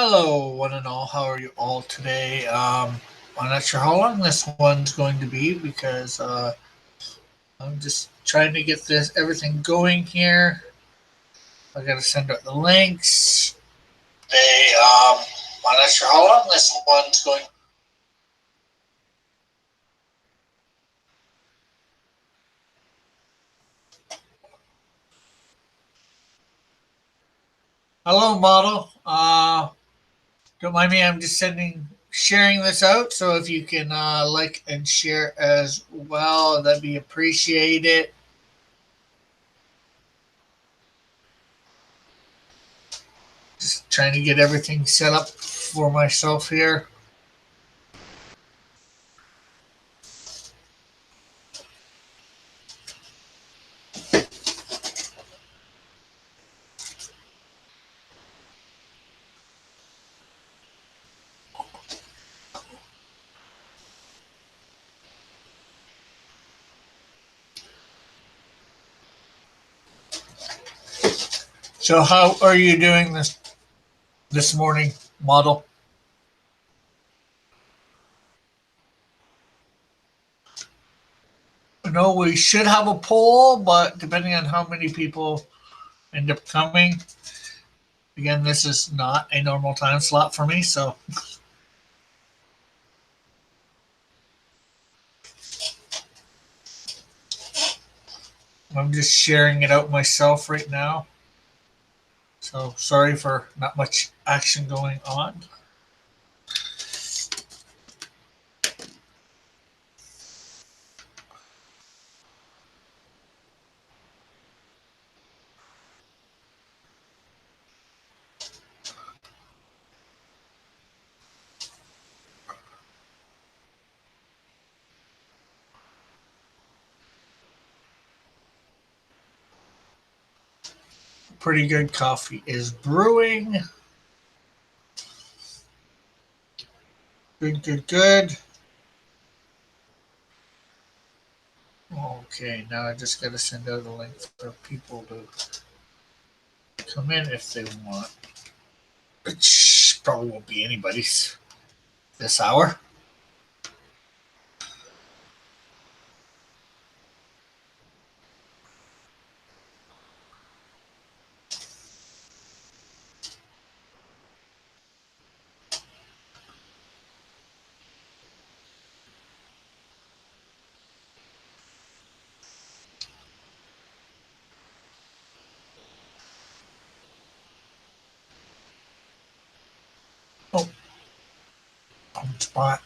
Hello, one and all. How are you all today? I'm not sure how long this one's going to be because I'm just trying to get this everything going here. I got to send out the links. Hey, I'm not sure how long this one's going. Hello, model. Don't mind me. I'm just sharing this out. So if you can like and share as well, that'd be appreciated. Just trying to get everything set up for myself here. So how are you doing this morning, model? No, we should have a poll, but depending on how many people end up coming, again, this is not a normal time slot for me, so I'm just sharing it out myself right now. So sorry for not much action going on. Pretty good coffee is brewing. Good, good, good. Okay, now I just got to send out a link for people to come in if they want. Which probably won't be anybody's this hour. Oh, on spot.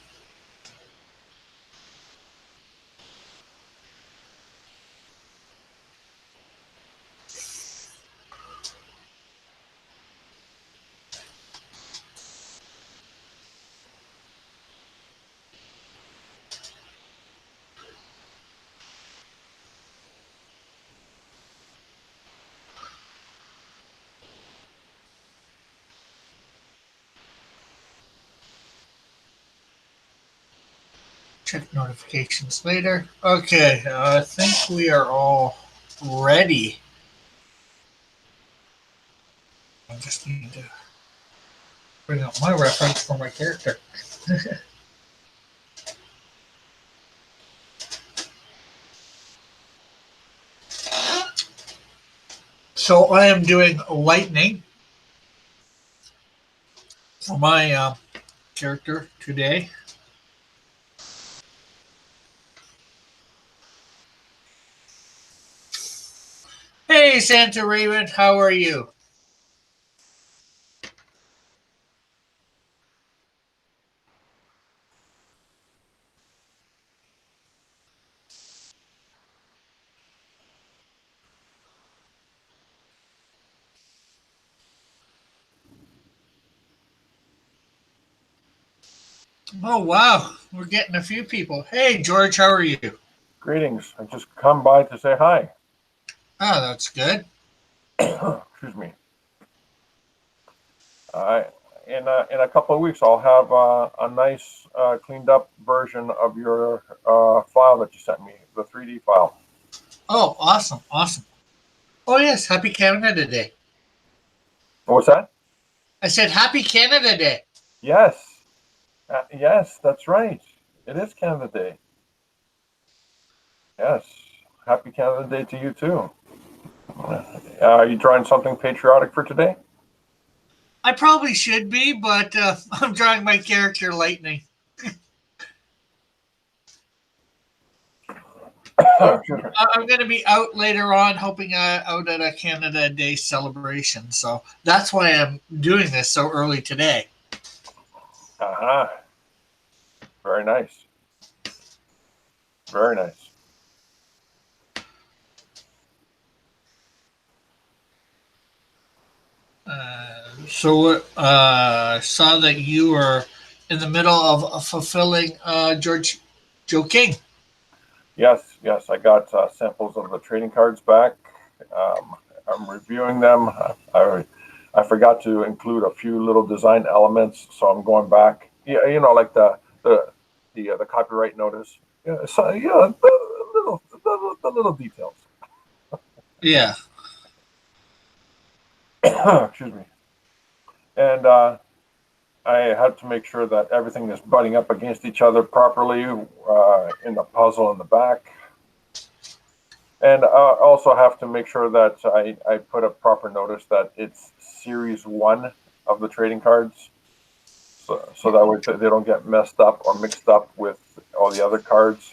Check notifications later. Okay, I think we are all ready. I just need to bring up my reference for my character. So I am doing lightning for my character today. Hey, Santa Raven, how are you? Oh, wow. We're getting a few people. Hey, George, how are you? Greetings. I just come by to say hi. Oh, that's good. Excuse me. In a couple of weeks, I'll have a nice cleaned up version of your file that you sent me, the 3D file. Oh, awesome. Oh, yes. Happy Canada Day. What's that? I said Happy Canada Day. Yes. Yes, that's right. It is Canada Day. Yes. Happy Canada Day to you too. Are you drawing something patriotic for today? I probably should be, but I'm drawing my character Lightning. I'm going to be out later on helping out at a Canada Day celebration. So that's why I'm doing this so early today. Uh-huh. Very nice. Very nice. So saw that you were in the middle of fulfilling George Joe King. Yes, yes. I got samples of the trading cards back. I'm reviewing them. I forgot to include a few little design elements, so I'm going back. Yeah, like the copyright notice. Yeah, so yeah, the little details. Yeah. Excuse me. And I had to make sure that everything is butting up against each other properly in the puzzle in the back. And also have to make sure that I put a proper notice that it's series one of the trading cards. So that way they don't get messed up or mixed up with all the other cards.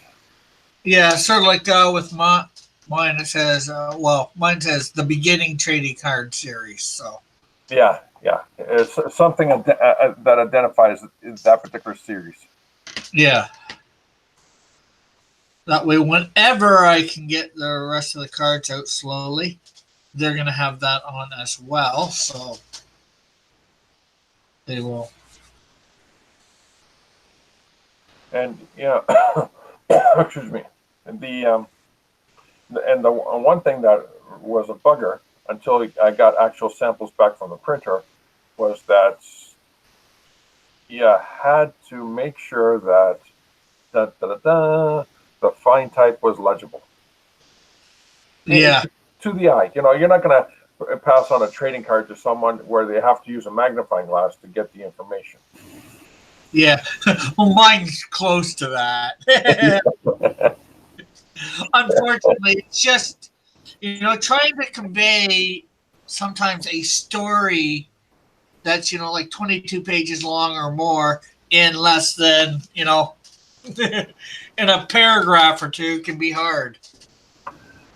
Yeah, sort of like with mine, it says, mine says the beginning trading card series. So, Yeah, yeah. It's something that identifies that particular series. yeah. That way, whenever I can get the rest of the cards out slowly, they're going to have that on as well. So, they will. And yeah, excuse me. The one thing that was a bugger until I got actual samples back from the printer was that you had to make sure that the fine type was legible. Yeah. To the eye. You're not going to pass on a trading card to someone where they have to use a magnifying glass to get the information. Yeah. Well, mine's close to that. Unfortunately, it's just, trying to convey sometimes a story that's, like 22 pages long or more in less than, in a paragraph or two can be hard.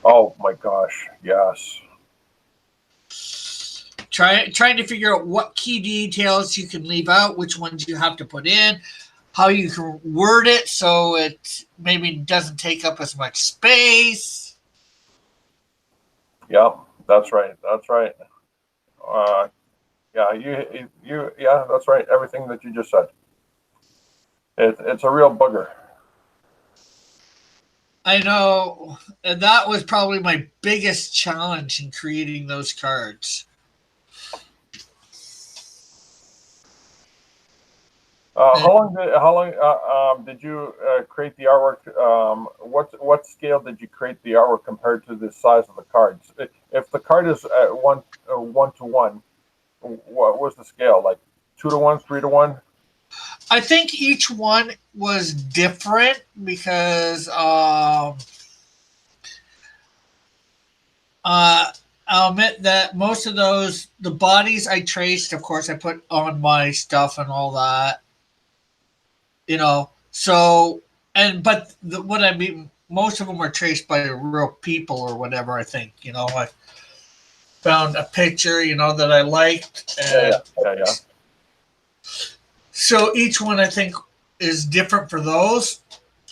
Oh my gosh, yes. Trying to figure out what key details you can leave out, which ones you have to put in, how you can word it so it maybe doesn't take up as much space. Yep, that's right. That's right. Yeah, yeah, that's right. Everything that you just said. It's a real bugger. I know, and that was probably my biggest challenge in creating those cards. How long did you create the artwork? What scale did you create the artwork compared to the size of the cards? If the card is at 1 to 1, what was the scale? Like 2 to 1, 3 to 1? I think each one was different because I'll admit that most of the bodies I traced, of course, I put on my stuff and all that. So, what I mean, most of them were traced by real people or whatever. I think, I found a picture, that I liked, and Yeah. so each one I think is different for those.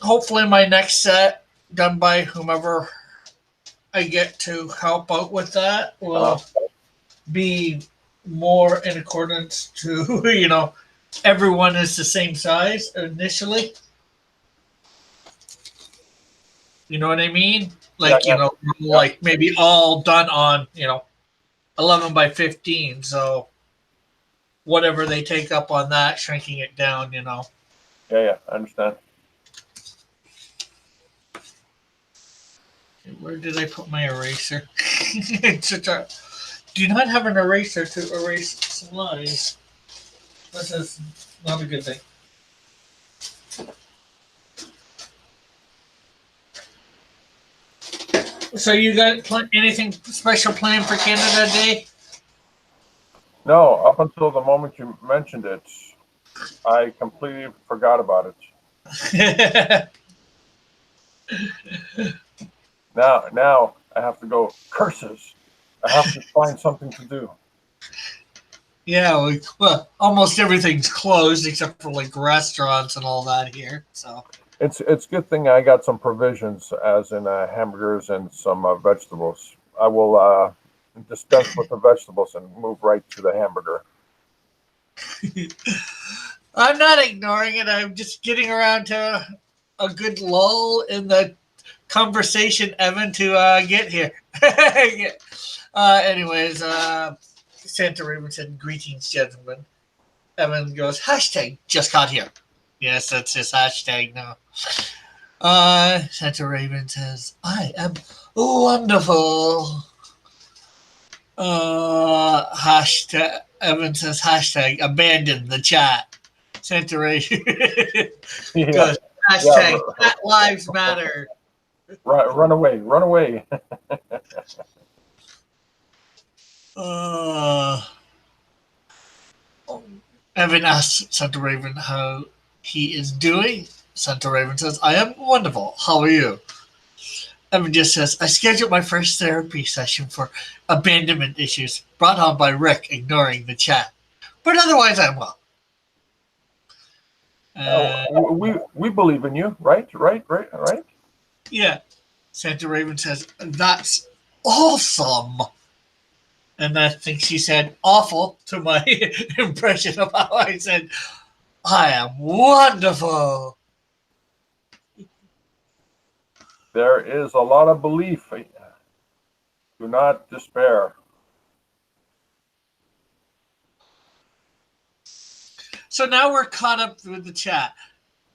Hopefully, my next set done by whomever I get to help out with that will be more in accordance to everyone is the same size initially. You know what I mean? Like like maybe all done on 11 by 15. So whatever they take up on that, shrinking it down. Yeah, I understand. Where did I put my eraser? do not have an eraser to erase some lines. This is not a good thing. So you got anything special planned for Canada Day? No, up until the moment you mentioned it, I completely forgot about it. Now I have to go, curses. I have to find something to do. Yeah, well, almost everything's closed except for like restaurants and all that here. So It's a good thing I got some provisions, as in hamburgers and some vegetables. I will dispense with the vegetables and move right to the hamburger. I'm not ignoring it. I'm just getting around to a good lull in the conversation, Evan, to get here. Anyways, Santa Raven said, "Greetings, gentlemen." Evan goes, "Hashtag just got here." Yes, that's his hashtag now. Santa Raven says, "I am wonderful." Hashtag Evan says, "Hashtag abandon the chat." Santa Raven Yeah, goes, yeah. "Hashtag Cat Lives Matter." Run away, run away. Uh, Evan asks Santa Raven how he is doing. Santa Raven says, "I am wonderful. How are you?" Evan just says, "I scheduled my first therapy session for abandonment issues, brought on by Rick, ignoring the chat. But otherwise, I'm well." We believe in you, right? Yeah. Santa Raven says, "That's awesome." And I think she said awful to my impression of how I said, "I am wonderful." There is a lot of belief. Do not despair. So now we're caught up with the chat.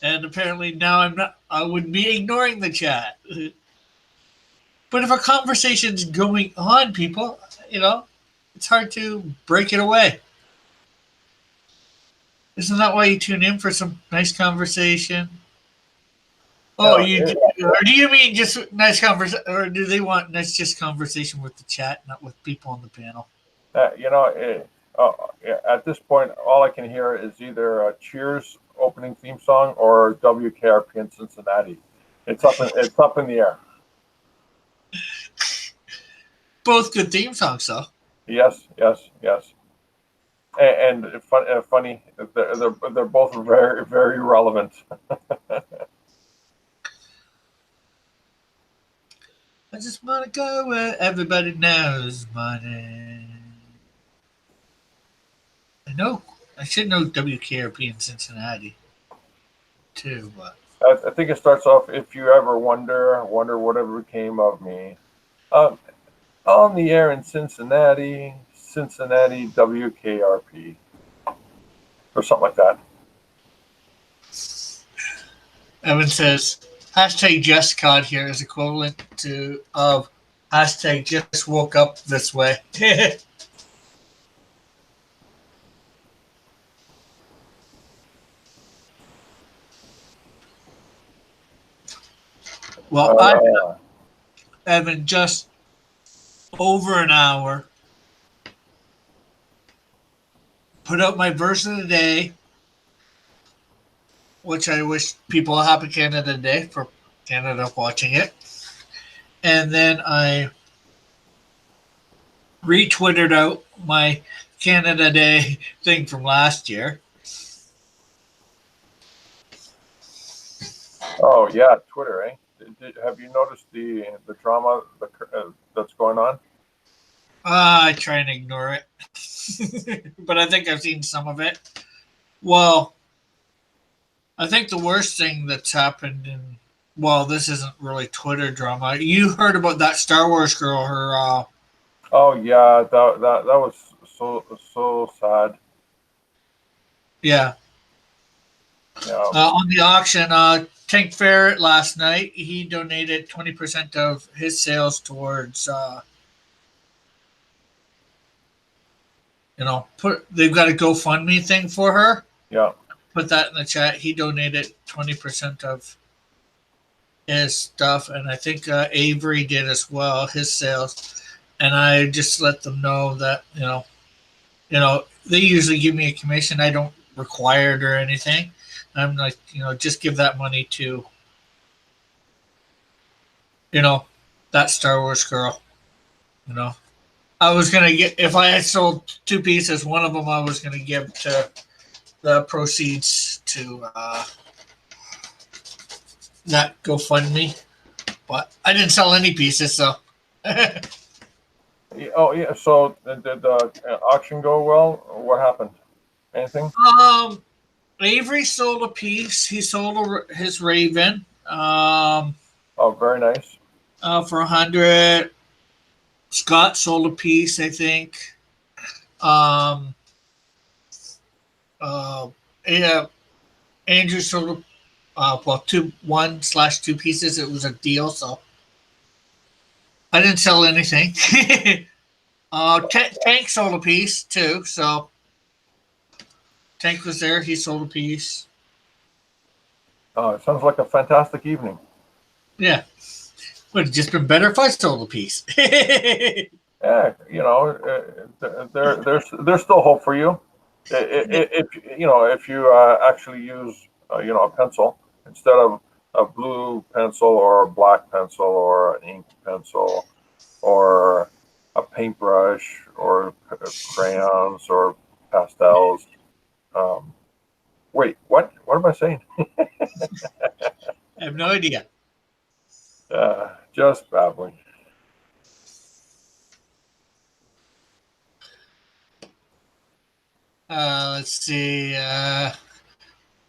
And apparently now I would be ignoring the chat. But if a conversation's going on, people, it's hard to break it away. Isn't that why you tune in for some nice conversation? Oh, or do you mean just nice conversation, or do they want nice just conversation with the chat, not with people on the panel? At this point, all I can hear is either Cheers opening theme song or WKRP in Cincinnati. It's up in the air. Both good theme songs, though. Yes. And funny, they're both very, very relevant. I just want to go where everybody knows money. I should know WKRP in Cincinnati, too, but I think it starts off, if you ever wonder whatever became of me. On the air in Cincinnati, WKRP. Or something like that. Evan says, hashtag just caught here is equivalent to of hashtag just woke up this way. Well, Evan, just over an hour. Put up my verse of the day, which I wish people a happy Canada Day for Canada watching it. And then I retweeted out my Canada Day thing from last year. Oh yeah, Twitter, eh? Have you noticed the drama that's going on? I try and ignore it, but I think I've seen some of it. Well, I think the worst thing that's happened this isn't really Twitter drama. You heard about that Star Wars girl, her. Oh yeah, that was so sad. Yeah. On the auction, Tank Ferret last night, he donated 20% of his sales towards they've got a GoFundMe thing for her. Yeah. Put that in the chat. He donated 20% of his stuff, and I think Avery did as well, his sales. And I just let them know that they usually give me a commission. I don't require it or anything. I'm like, just give that money to that Star Wars girl. I was gonna get, if I had sold 2 pieces, one of them I was gonna give to the proceeds to that GoFundMe, but I didn't sell any pieces, so. Oh yeah. So did the auction go well? What happened? Anything? Avery sold a piece. He sold his Raven. Oh, very nice. For 100. Scott sold a piece, I think. Yeah, Andrew sold one slash 2 pieces. It was a deal, so I didn't sell anything. Tank sold a piece too, so Tank was there. He sold a piece. It sounds like a fantastic evening. Yeah, would have just been better if I sold a piece. Yeah, there's still hope for you. If you actually use a pencil instead of a blue pencil or a black pencil or an ink pencil or a paintbrush or crayons or pastels. Wait, what am I saying? I have no idea. Just babbling. Let's see.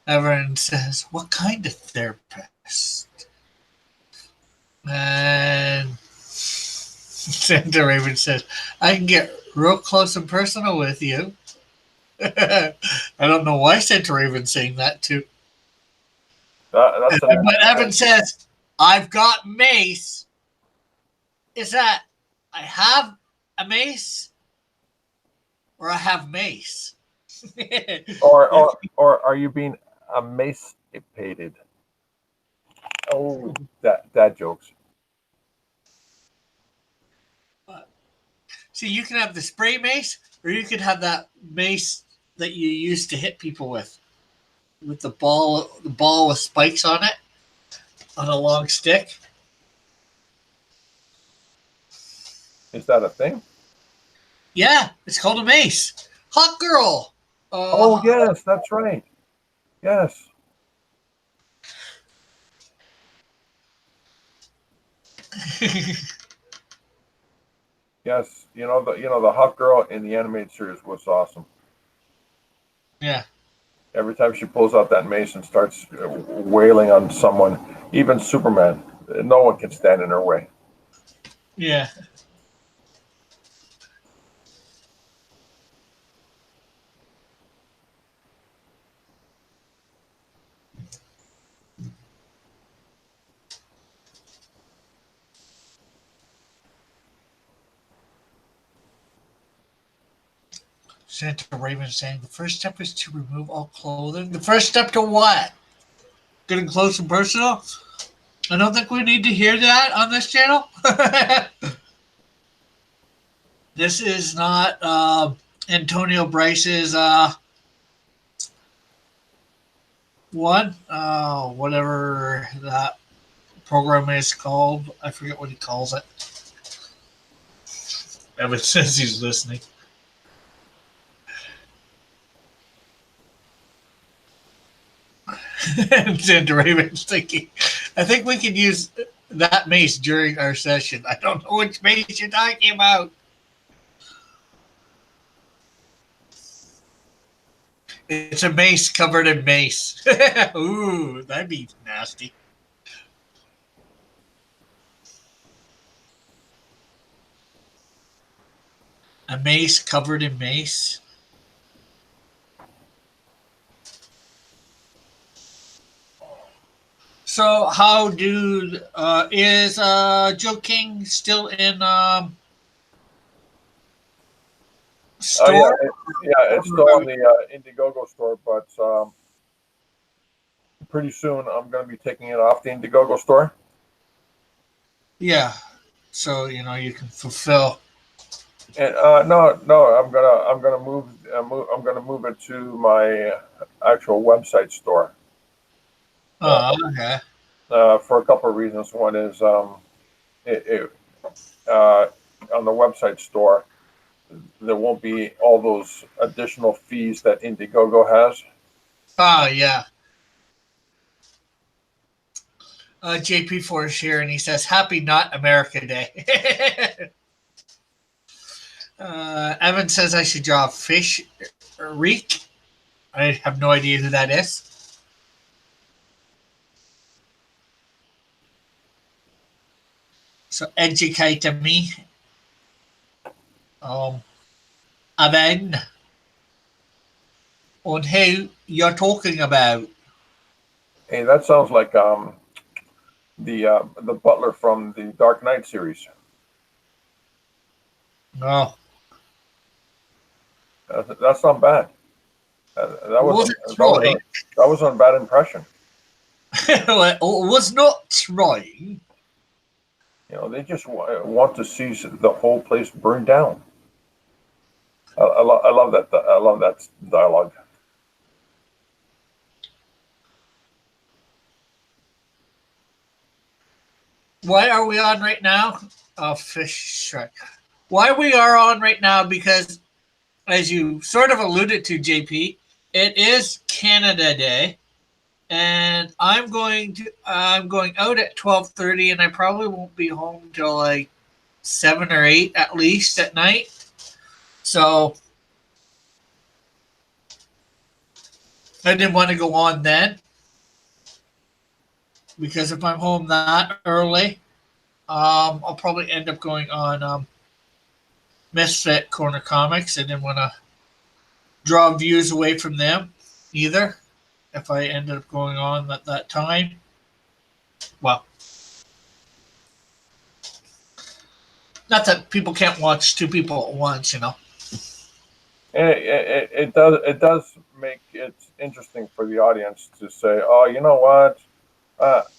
Everyone says, "What kind of therapist?" And Santa Raven says, "I can get real close and personal with you." I don't know why Santa Raven's saying that too. But Evan says, "I've got mace." Is that I have a mace or I have mace? or are you being emacipated? Oh, dad jokes. See, you can have the spray mace, or you could have that mace that you used to hit people with the ball with spikes on it, on a long stick. Is that a thing? Yeah, it's called a mace. Hot girl. Oh yes, that's right. Yes. Yes, the hot girl in the animated series was awesome. Yeah. Every time she pulls out that mace and starts wailing on someone, even Superman, no one can stand in her way. Yeah. Santa Raven saying the first step is to remove all clothing. The first step to what? Getting close and personal? I don't think we need to hear that on this channel. This is not Antonio Bryce's one. Whatever that program is called. I forget what he calls it. Evan says he's listening. And Santa Raven's thinking, I think we could use that mace during our session. I don't know which mace you're talking about. It's a mace covered in mace. Ooh, that'd be nasty. A mace covered in mace. So how do is Joe King still in store? Yeah, it's still on the Indiegogo store, but pretty soon I'm going to be taking it off the Indiegogo store. Yeah. So, you know, you can fulfill. And no, I'm gonna move it to my actual website store Oh, okay. for a couple of reasons. One is it uh, on the website store there won't be all those additional fees that Indiegogo has. Oh, yeah. JP Force here, and he says, Happy Not America Day. Evan says I should draw a fish reek. I have no idea who that is. So educate me. Evan, on who you're talking about. Hey, that sounds like the butler from the Dark Knight series. Oh, That's not bad. was it Troy? That was a bad impression. Was not Troy. You know, they just want to see the whole place burn down. I love that. I love that dialogue. Why are we on right now? Fish Shrek. Why we are on right now? Because, as you sort of alluded to, JP, it is Canada Day, and I'm going out at 12:30, and I probably won't be home till like 7 or 8 at least at night. So I didn't want to go on then, because if I'm home that early, I'll probably end up going on Misfit Corner Comics. I didn't want to draw views away from them either. If I ended up going on at that time, well, not that people can't watch two people at once, you know. It does make it interesting for the audience to say, oh, you know what,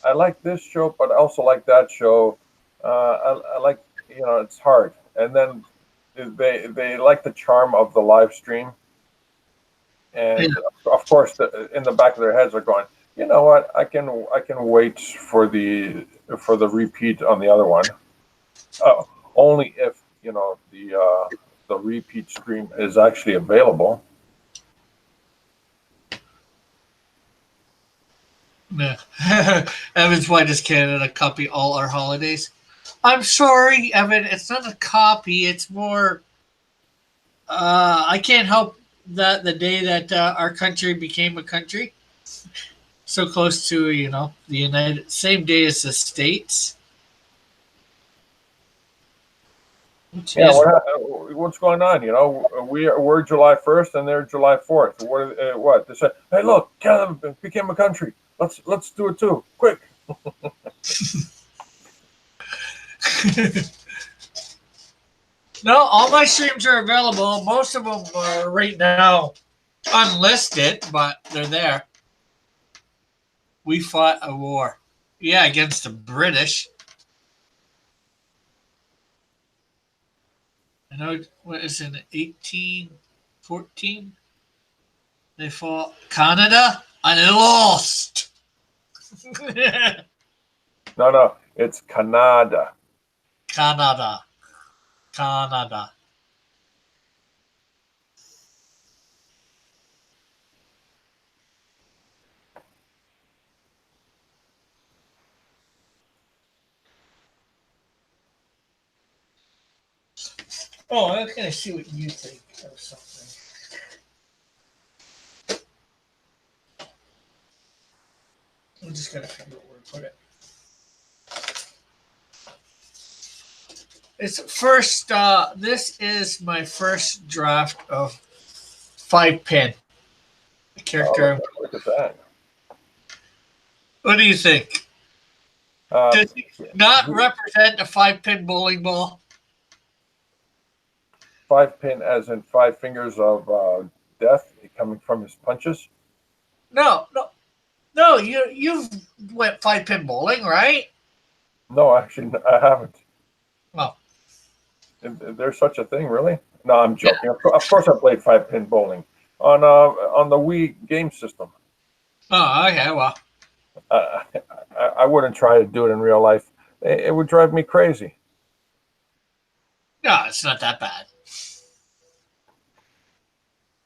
I like this show, but I also like that show. I like, you know, it's hard, and then they like the charm of the live stream, Yeah. and of course, in the back of their heads are going, you know what, I can wait for the repeat on the other one, only if you know the repeat stream is actually available. Yeah. Evan's Why Does Canada Copy All Our Holidays? I'm sorry, Evan. It's not a copy. It's more. I can't help that the day that our country became a country, so close to the United, same day as the states. Which Yeah, is what's going on? You know, we're July 1st and they're July 4th. What? They said, hey, look, Canada became a country. Let's do it too, quick. No, all my streams are available. Most of them are right now unlisted, but they're there. We fought a war. Yeah, against the British. I know, what is it, 1814? They fought Canada and they lost. No, it's Canada. Canada. Canada. Oh, I'm going to see what you think of something. I'm just going to figure out where to put it. It's first. This is my first draft of 5-pin. The character. Oh, look at that. What do you think? Does he not represent a 5-pin bowling ball? 5 pin as in 5 fingers of death coming from his punches? No, no, no. You've went 5 pin bowling, right? No, actually, I haven't. Well, There's such a thing, really? No, I'm joking. Of course, I played 5 pin bowling on the Wii game system. oh, okay. Well, Uh, I wouldn't try to do it in real life. It would drive me crazy. no, it's not that bad.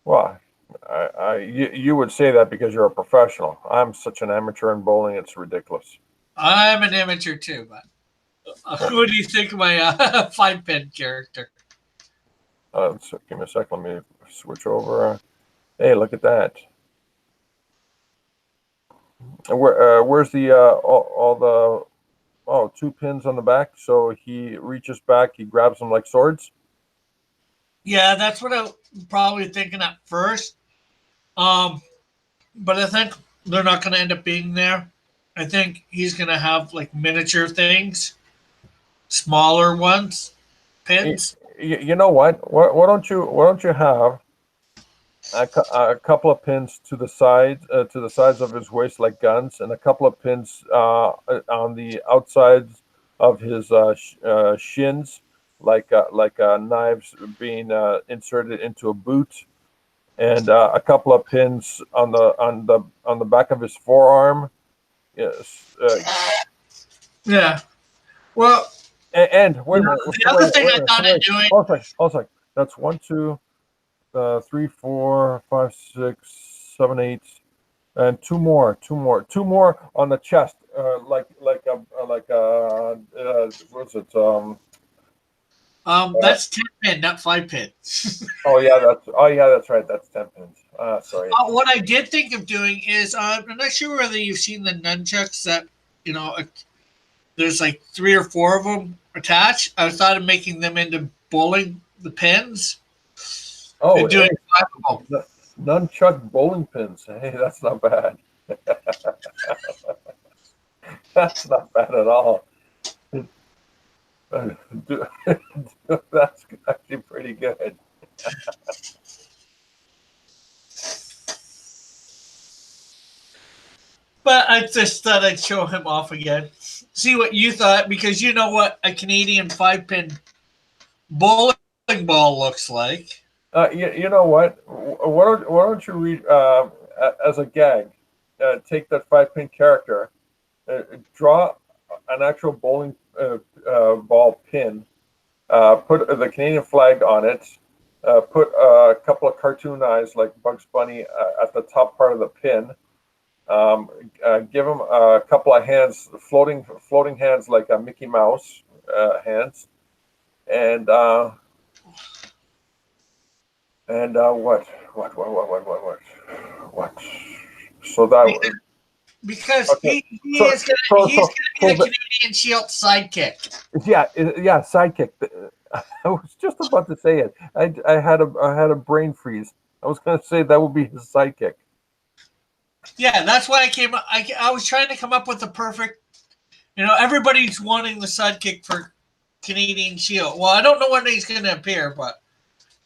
Well, you would say that because you're a professional. I'm such an amateur in bowling; it's ridiculous. I'm an amateur too, but what do you think of my 5 pin character? So give me a sec. Let me switch over. Hey, look at that. Where's the all the 2 pins on the back? So he reaches back, he grabs them like swords. Yeah, that's what I'm probably thinking at first. But I think they're not going to end up being there. I think he's going to have like miniature things, smaller ones, pins. You know what? Why don't you have a couple of pins to the sides of his waist like guns, and a couple of pins on the outsides of his shins, like knives being inserted into a boot, and a couple of pins on the back of his forearm. Yes. Yeah. Well, And wait a minute. the other thing I thought of doing. Hold on, hold on. That's 1, 2, 3, 4, 5, 6, 7, 8, and two more on the chest, what's it? That's 10 pin, not 5 pin. That's right. That's 10 pins. Sorry. What I did think of doing is I'm not sure whether you've seen the nunchucks that you know. There's like 3 or 4 of them attached. I thought of making them into bowling the pins. Oh, and doing nunchuck bowling pins. Hey, that's not bad. That's not bad at all. That's actually pretty good. But I just thought I'd show him off again. See what you thought, because you know what a Canadian 5 pin bowling ball looks like. You know what? Why don't you read as a gag? Take that 5 pin character, draw an actual bowling ball pin, put the Canadian flag on it, put a couple of cartoon eyes like Bugs Bunny at the top part of the pin. Give him a couple of hands, floating hands like a Mickey Mouse hands, and what? So that because okay. he's gonna be the Canadian Shield sidekick. Yeah, sidekick. I was just about to say it. I had a brain freeze. I was going to say that would be his sidekick. Yeah, that's why I was trying to come up with the perfect. Everybody's wanting the sidekick for Canadian Shield. Well, I don't know when he's going to appear, but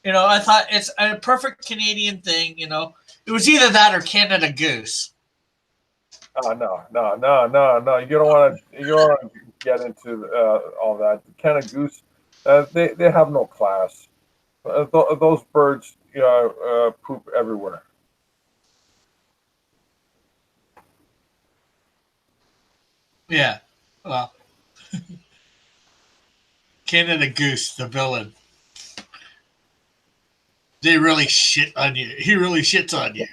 I thought it's a perfect Canadian thing. It was either that or Canada Goose. Oh no! You don't want to get into all that. Canada Goose, they have no class. Those birds, poop everywhere. Yeah, well, Canada Goose, the villain. They really shit on you. He really shits on you.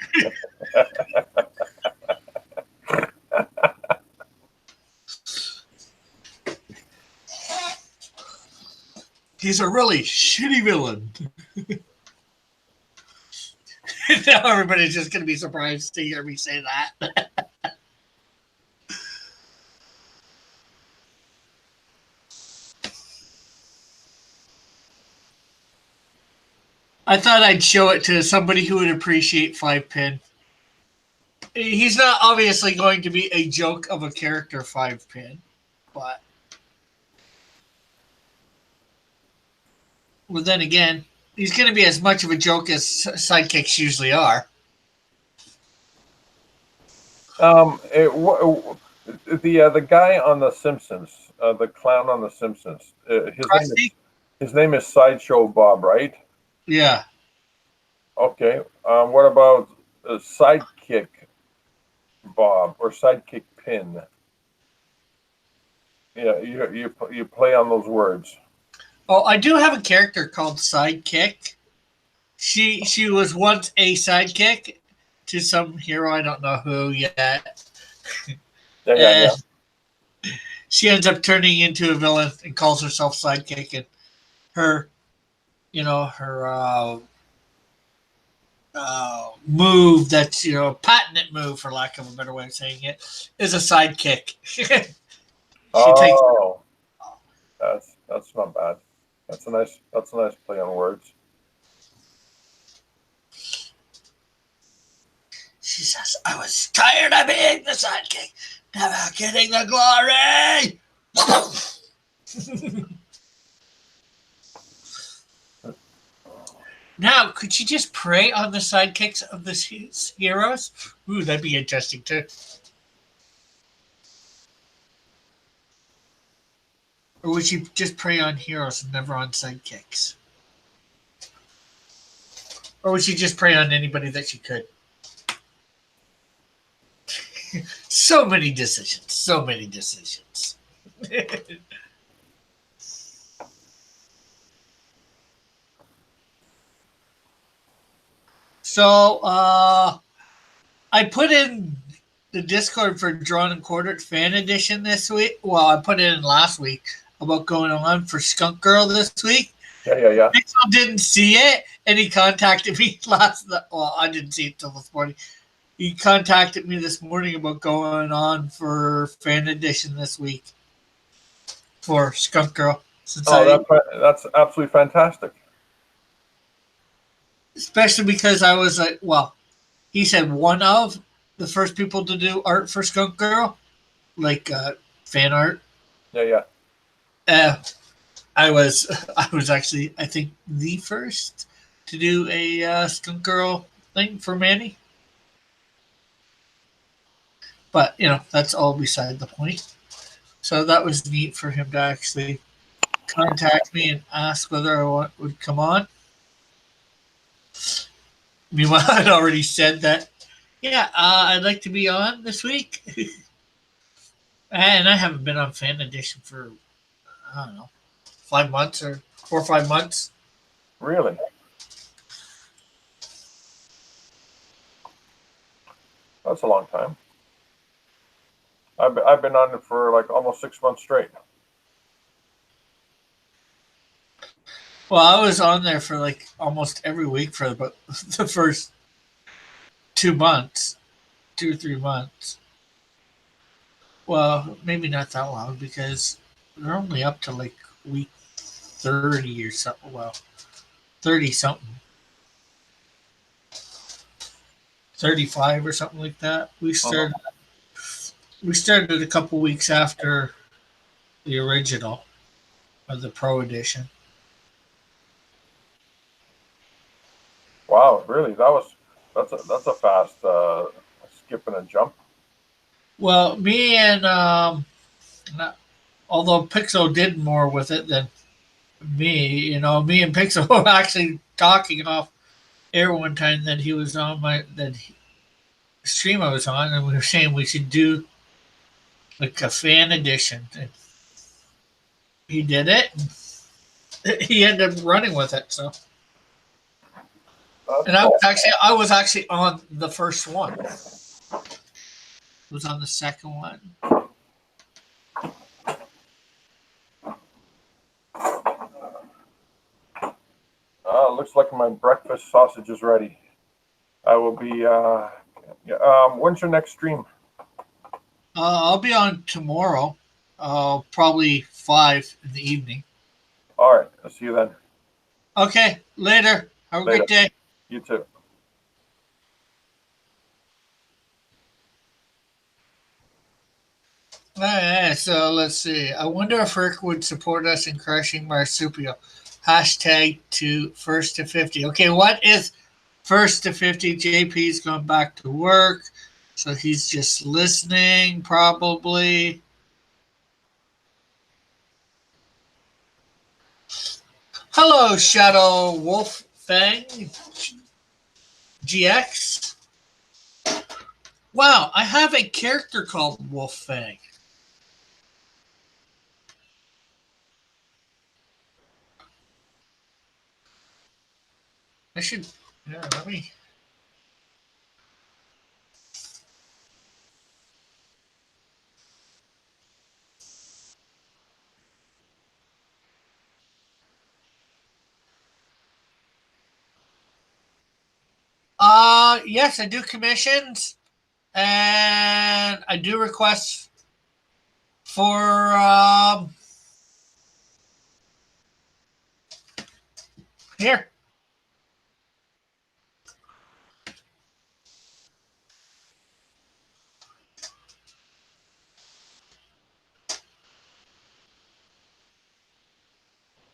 He's a really shitty villain. Now everybody's just going to be surprised to hear me say that. I thought I'd show it to somebody who would appreciate 5 pin. He's not obviously going to be a joke of a character 5 pin, but then again, he's going to be as much of a joke as sidekicks usually are. The guy on The Simpsons, the clown on The Simpsons, Krusty? his name is Sideshow Bob, right? Yeah. Okay. What about Sidekick Bob or Sidekick Pin? Yeah, you play on those words. Oh, I do have a character called Sidekick. She was once a sidekick to some hero I don't know who yet. Yeah. She ends up turning into a villain and calls herself Sidekick, and her, her move that's patented move for lack of a better way of saying it is a sidekick. She takes. Oh, that's not bad. That's a nice play on words. She says, "I was tired of being the sidekick, never getting the glory." Now, could she just prey on the sidekicks of the heroes? Ooh, that'd be interesting too. Or would she just prey on heroes and never on sidekicks? Or would she just prey on anybody that she could? So many decisions. So many decisions. So, I put in the Discord for Drawn and Quartered Fan Edition this week. Well, I put it in last week about going on for Skunk Girl this week. Yeah. Pixel didn't see it, and he contacted me well, I didn't see it till this morning. He contacted me this morning about going on for Fan Edition this week for Skunk Girl. That's absolutely fantastic. Especially because I was like, well, he said one of the first people to do art for Skunk Girl, like fan art. Yeah. I was actually, I think, the first to do a Skunk Girl thing for Manny. But that's all beside the point. So that was neat for him to actually contact me and ask whether I would come on. Meanwhile, I'd already said that, yeah, I'd like to be on this week. And I haven't been on Fan Edition for, I don't know, 5 months or 4 or 5 months. Really? That's a long time. I've been on it for like almost 6 months straight. Well, I was on there for like almost every week for about the first 2 months, 2 or 3 months. Well, maybe not that long because they're only up to like week 30 or something. Well, 30 something. 35 or something like that. We started a couple weeks after the original of the Pro Edition. Wow, really? That's a fast skip and a jump. Well, me and although Pixel did more with it than me, me and Pixel were actually talking off air one time that he was on stream I was on, and we were saying we should do like a fan edition. And he did it. And he ended up running with it. So, and I was actually on the first one. I was on the second one. Looks like my breakfast sausage is ready. I will be. When's your next stream? I'll be on tomorrow, probably 5 in the evening. All right, I'll see you then. Okay, later. Have a great day. You too. So let's see. I wonder if Rick would support us in crushing Marsupio. hashtag to first to 50. Okay, what is first to 50? JP's gone back to work, so he's just listening probably. Hello, Shadow Wolf Fang GX. Wow, I have a character called Wolf Fang. I should, yeah, let me. Yes, I do commissions, and I do requests for here.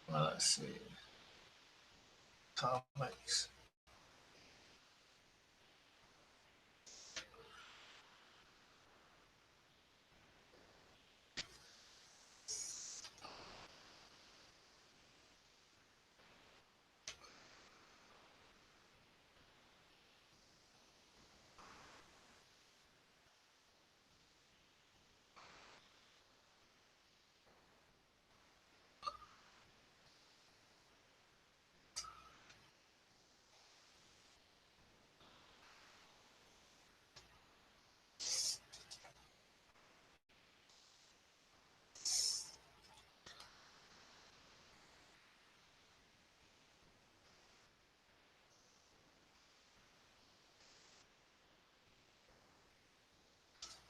Well, let's see. Comics.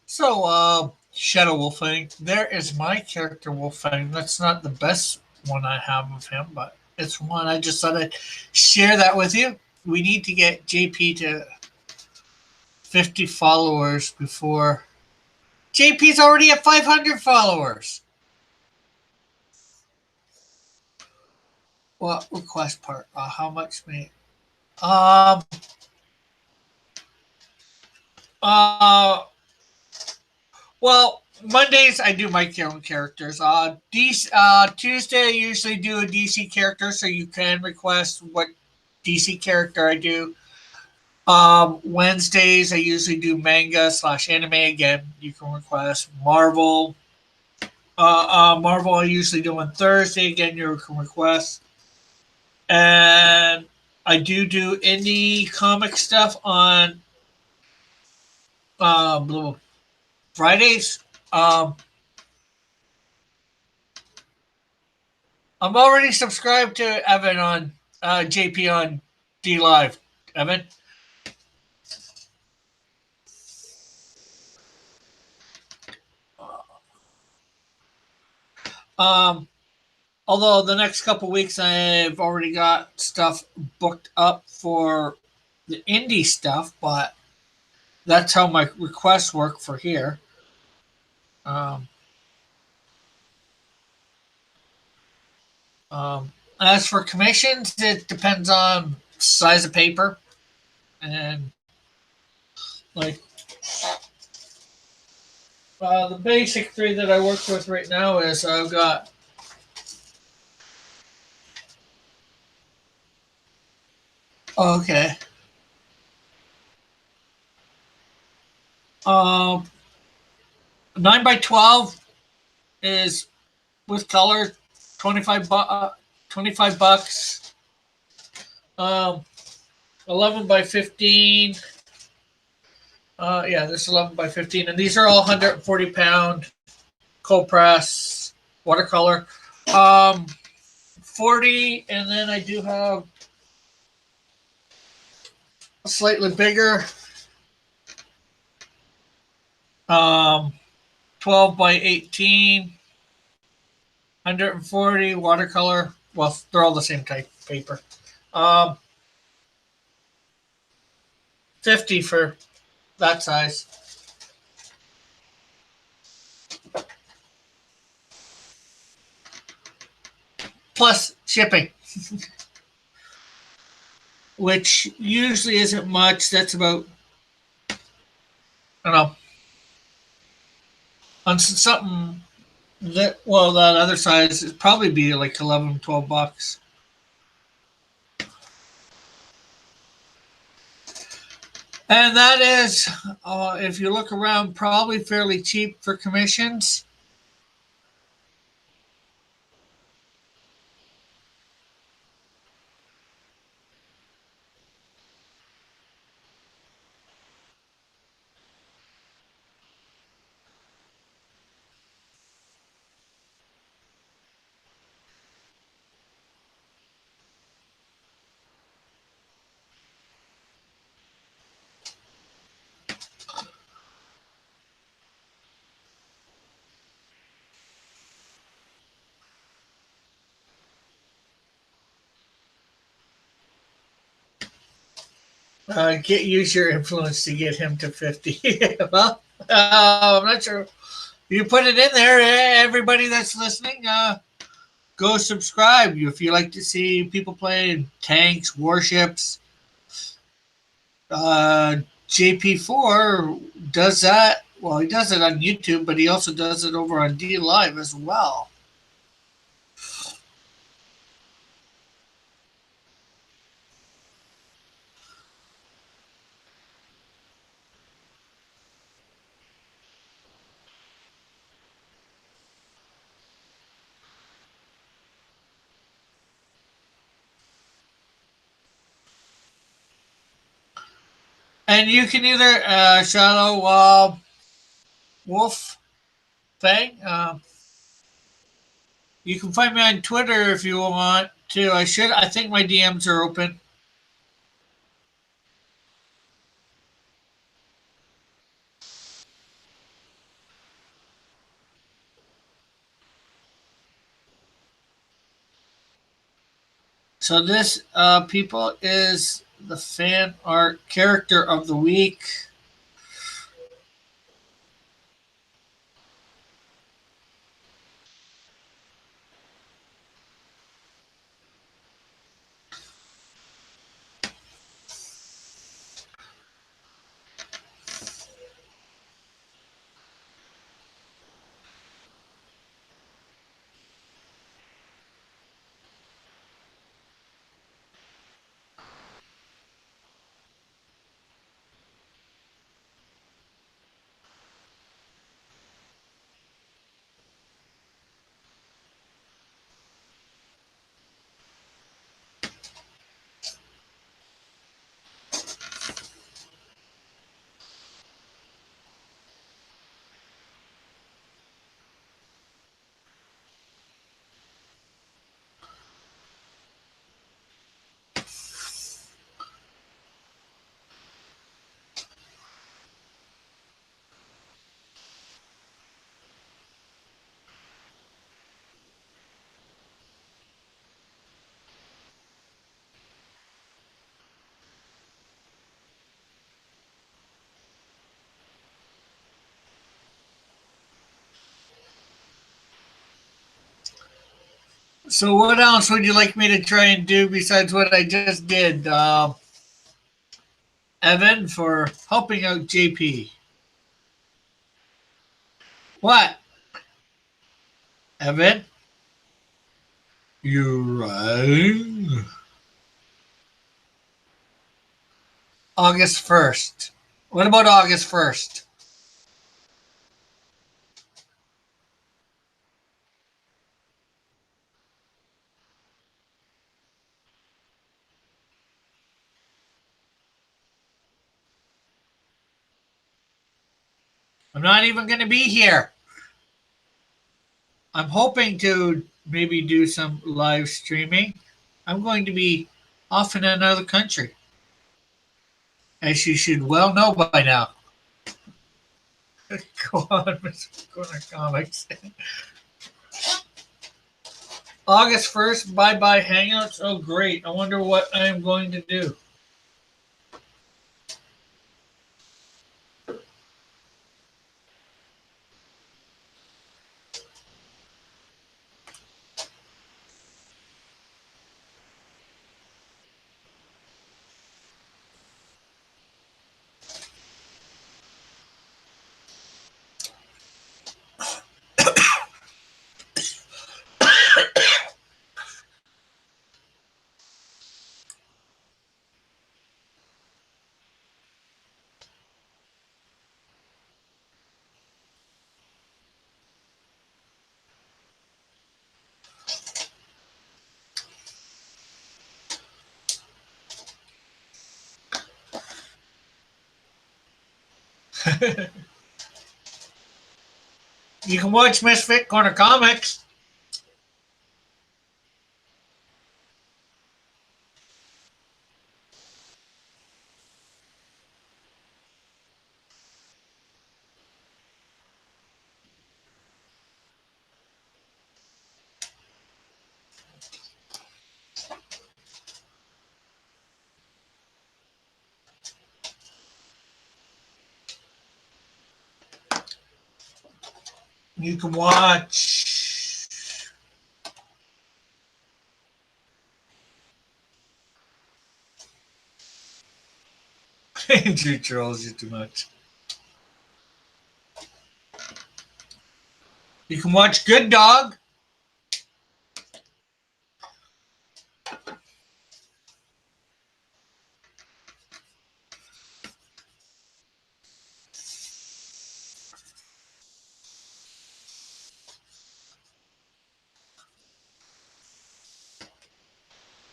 So, Shadow Wolfang. There is my character Wolfang. That's not the best one I have of him, but it's one I just thought I'd share that with you. We need to get JP to 50 followers before. JP's already at 500 followers. What request part? How much may? Um. Uh. Well, Mondays I do my own characters. Tuesday I usually do a DC character, so you can request what DC character I do. Wednesdays I usually do manga / anime again. You can request Marvel. Marvel I usually do on Thursday again. You can request, and I do indie comic stuff on Fridays. I'm already subscribed to Evan on JP on D Live. Evan. Um, Although the next couple weeks I've already got stuff booked up for the indie stuff, but that's how my requests work for here. Um, as for commissions, it depends on size of paper and like the basic three that I work with right now is I've got okay. 9x12 is with color, 25 bucks. 11x15. Yeah, this is 11x15, and these are all 140-pound cold press watercolor. 40, and then I do have a slightly bigger 12x18, 140 watercolor. Well, they're all the same type paper. 50 for that size. Plus shipping. which usually isn't much. That's about, I don't know, on something that, well, that other size, it'd probably be like 11, $12. And that is, if you look around, probably fairly cheap for commissions. Use your influence to get him to 50. Well, I'm not sure. You put it in there, everybody that's listening. Go subscribe if you like to see people play tanks, warships. Uh, JP4 does that. Well, he does it on YouTube, but he also does it over on D Live as well. And you can either Shadow Wolf Fang. You can find me on Twitter if you want to. I think my DMs are open. So this, people, is the fan art character of the week. So what else would you like me to try and do besides what I just did, Evan, for helping out JP? What, Evan? You're right. August 1st. What about August 1st? I'm not even going to be here. I'm hoping to maybe do some live streaming. I'm going to be off in another country, as you should well know by now. Go on, Mr. Corner Comics. August 1st, bye bye Hangouts. Oh, great. I wonder what I'm going to do. You can watch Misfit Corner Comics. You can watch. Andrew trolls you too much. You can watch Good Dog.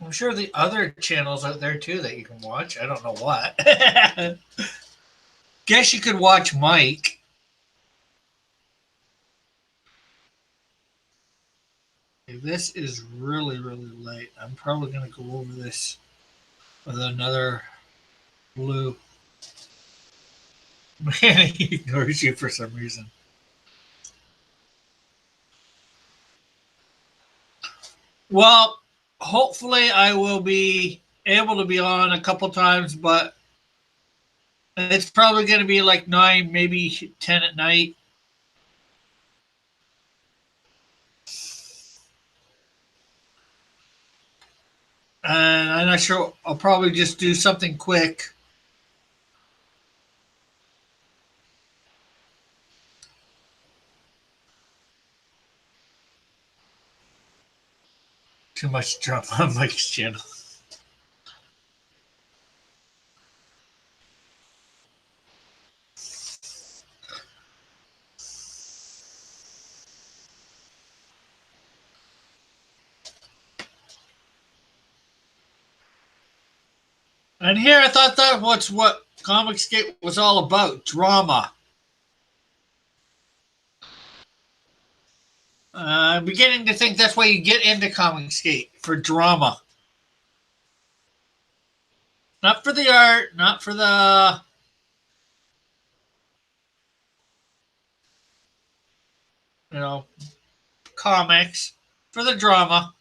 I'm sure the other channels out there too that you can watch. I don't know what. Guess you could watch Mike. This is really, really late. I'm probably going to go over this with another blue. Man, he ignores you for some reason. Well, hopefully I will be able to be on a couple times, but it's probably going to be like 9, maybe 10 at night. And I'm not sure. I'll probably just do something quick. Too much drama on Mike's channel. And here I thought that was what Comicscape was all about, drama. I'm beginning to think that's why you get into Comicscape, for drama. Not for the art, not for the comics, for the drama.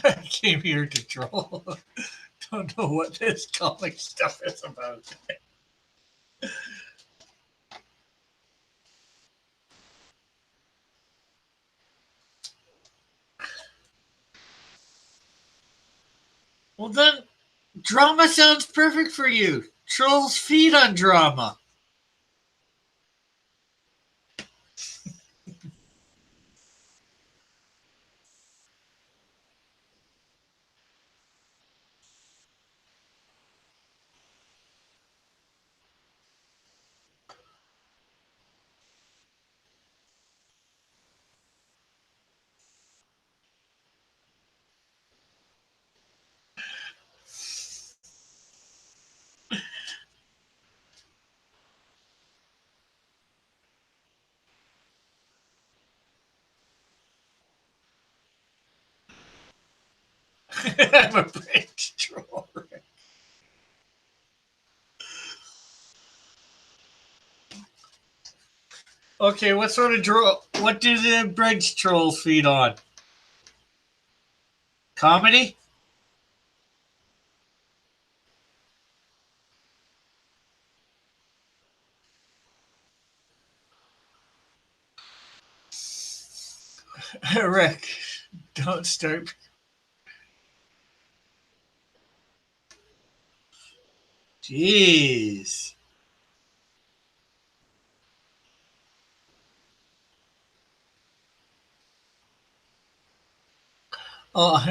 I came here to troll. Don't know what this comic stuff is about. Well, then, drama sounds perfect for you. Trolls feed on drama. I'm a bridge troll. Okay, what sort of troll? What do the bridge trolls feed on? Comedy? Rick, don't start. Jeez. Oh,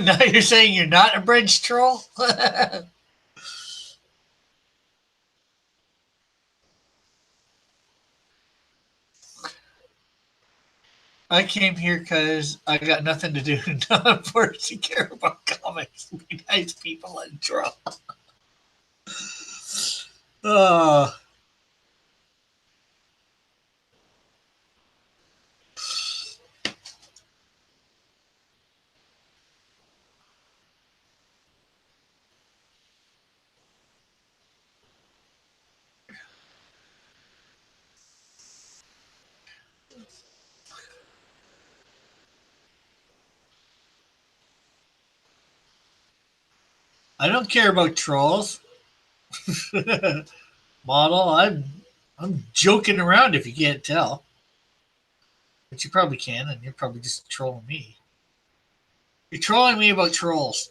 now you're saying you're not a bridge troll? I came here because I got nothing to do. Not forced to care about comics. Be nice people and draw. Uh, I don't care about trolls. Model, I'm joking around if you can't tell. But you probably can, and you're probably just trolling me. You're trolling me about trolls.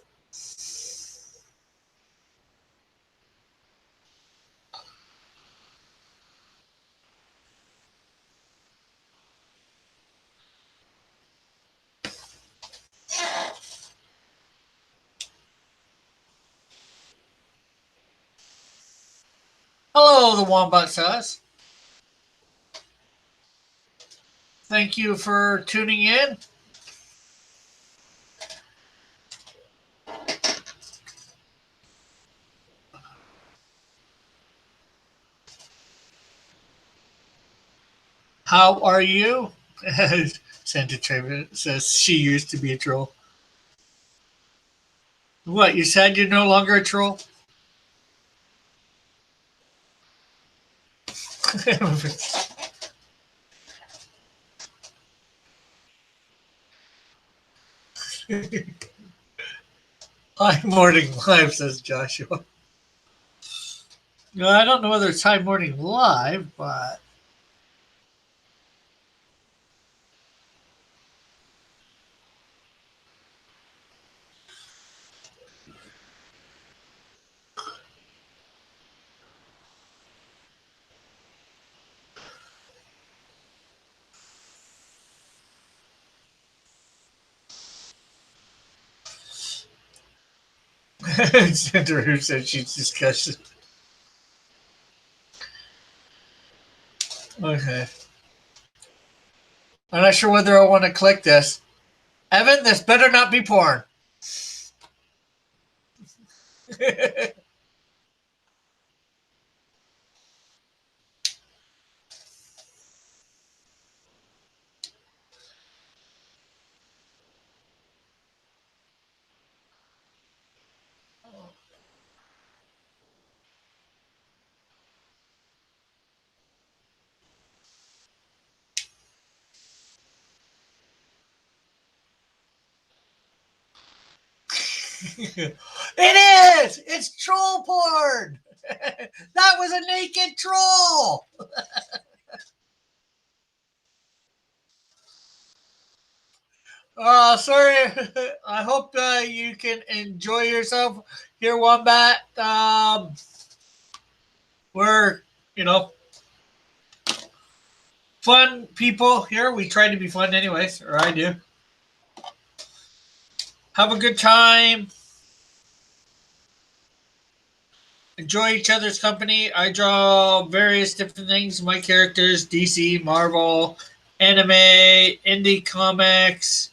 Hello, the Wombat says. Thank you for tuning in. How are you? Santa Treva says she used to be a troll. What, you said you're no longer a troll? High morning live, says Joshua. No, I don't know whether it's high morning live, but Sandra who said she's discussing. Okay. I'm not sure whether I want to click this. Evan, this better not be porn. It is! It's troll porn! That was a naked troll! Sorry. I hope you can enjoy yourself here, Wombat. We're, you know, fun people here. We try to be fun, anyways, or I do. Have a good time. Enjoy each other's company. I draw various different things. My characters: DC, Marvel, anime, indie comics.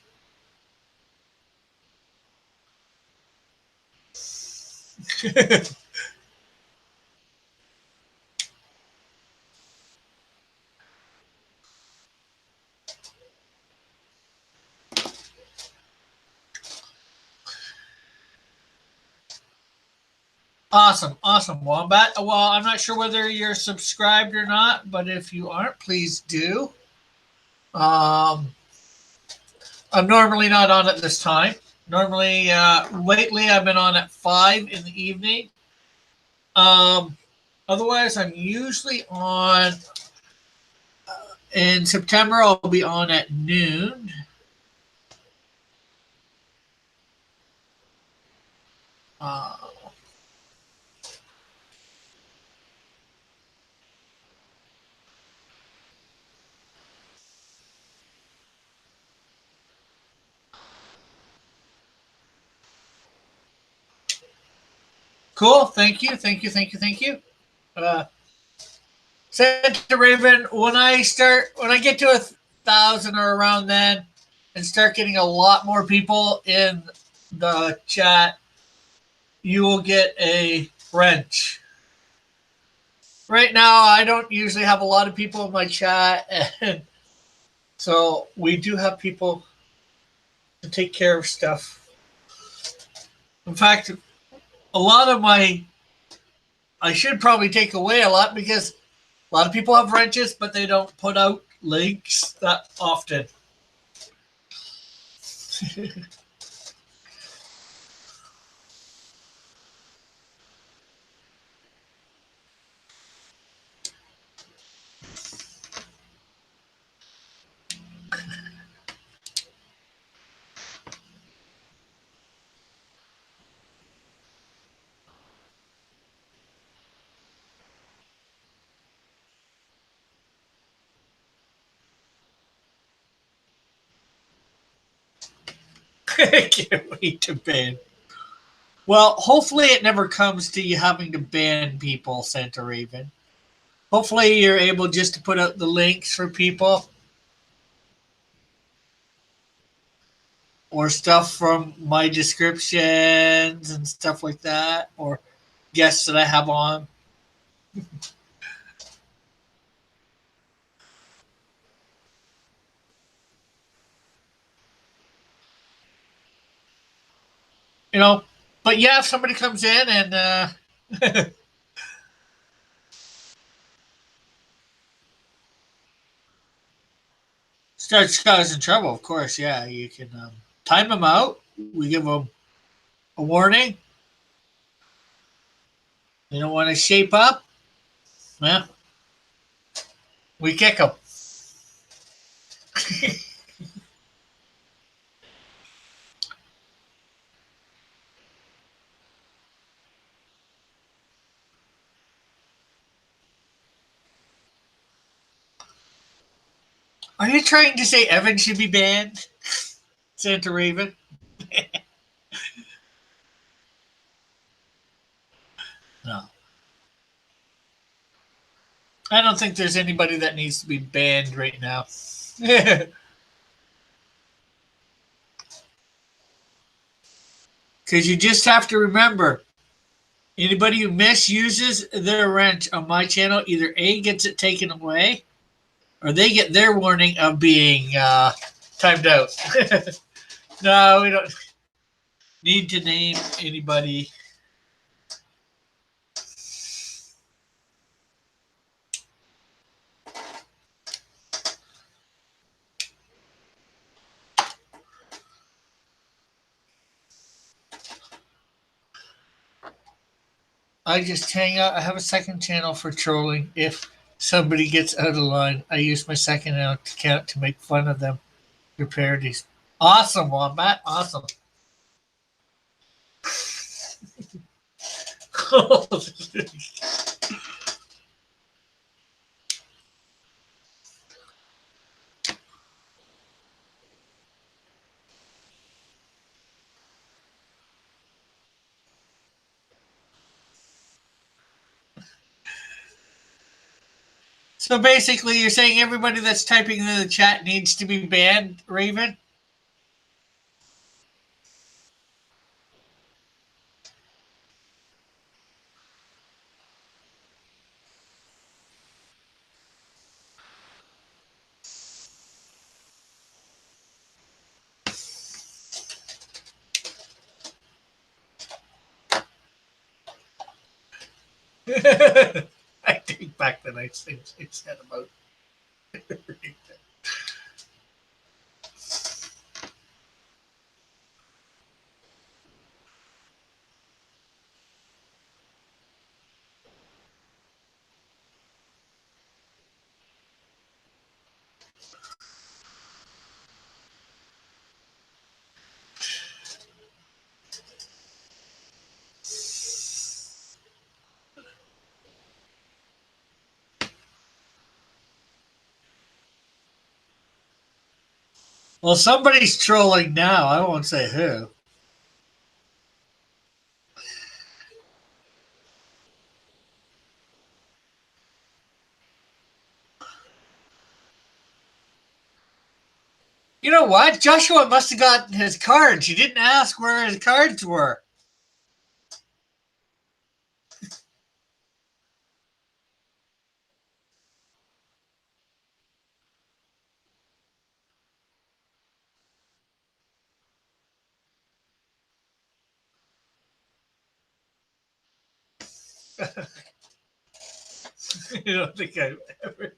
Awesome, awesome, Wombat. Well, I'm not sure whether you're subscribed or not, but if you aren't, please do. Um, I'm normally not on at this time. Normally, lately I've been on at 5 in the evening. Um, Otherwise, I'm usually on in September. I'll be on at noon. Uh, Cool. Thank you. Thank you. Thank you. Thank you. Uh, Santa Raven, when I get to 1,000 or around then, and start getting a lot more people in the chat, you will get a wrench. Right now, I don't usually have a lot of people in my chat, and so we do have people to take care of stuff. In fact, a lot of I should probably take away a lot because a lot of people have wrenches, but they don't put out links that often. I can't wait to ban. Well, hopefully it never comes to you having to ban people, Santa Raven. Hopefully you're able just to put out the links for people or stuff from my descriptions and stuff like that, or guests that I have on. You know, but yeah, if somebody comes in and starts causing trouble, of course, yeah, you can time them out. We give them a warning. They don't want to shape up. Yeah, we kick them. Are you trying to say Evan should be banned? Santa Raven? No. I don't think there's anybody that needs to be banned right now. Because you just have to remember, anybody who misuses their wrench on my channel either A, gets it taken away, or they get their warning of being timed out. No, we don't need to name anybody. I just hang out. I have a second channel for trolling. If somebody gets out of line, I use my second account to make fun of them. Your parodies. Awesome, Wombat. Awesome. So basically, you're saying everybody that's typing in the chat needs to be banned, Raven? I take back the nice things I said about Raven. Well, somebody's trolling now. I won't say who. You know what? Joshua must have got his cards. He didn't ask where his cards were. You don't think I've ever.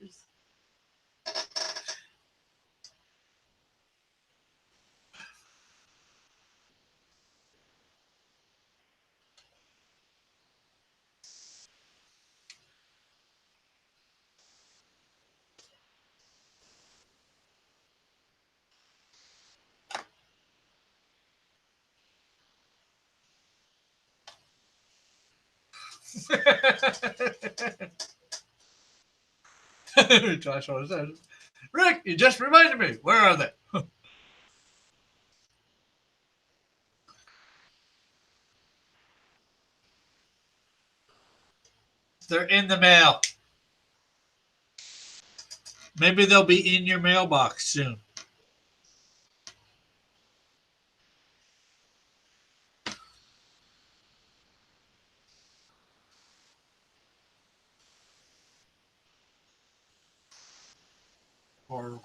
Joshua says, Rick, you just reminded me. Where are they? They're in the mail. Maybe they'll be in your mailbox soon. Or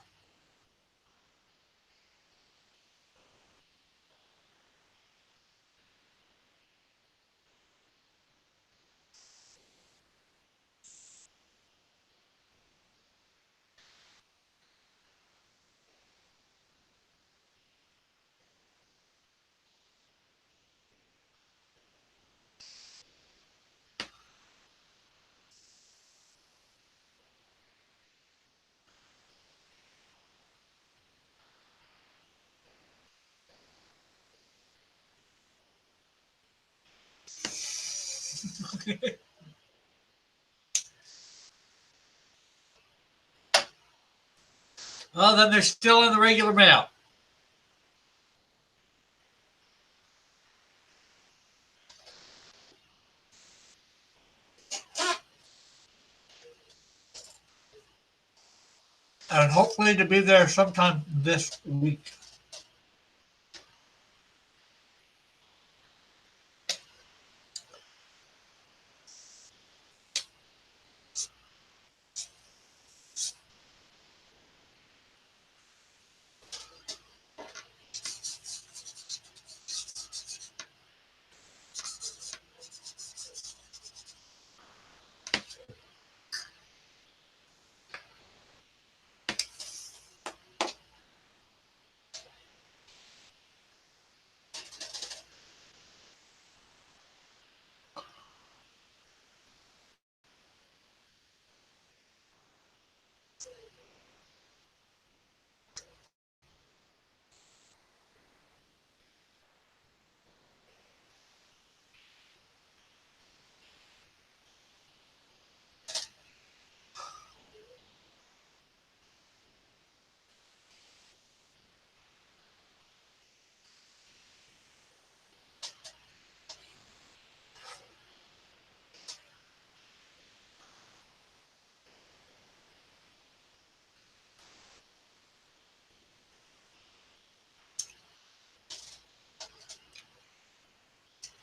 well, then they're still in the regular mail. And hopefully to be there sometime this week.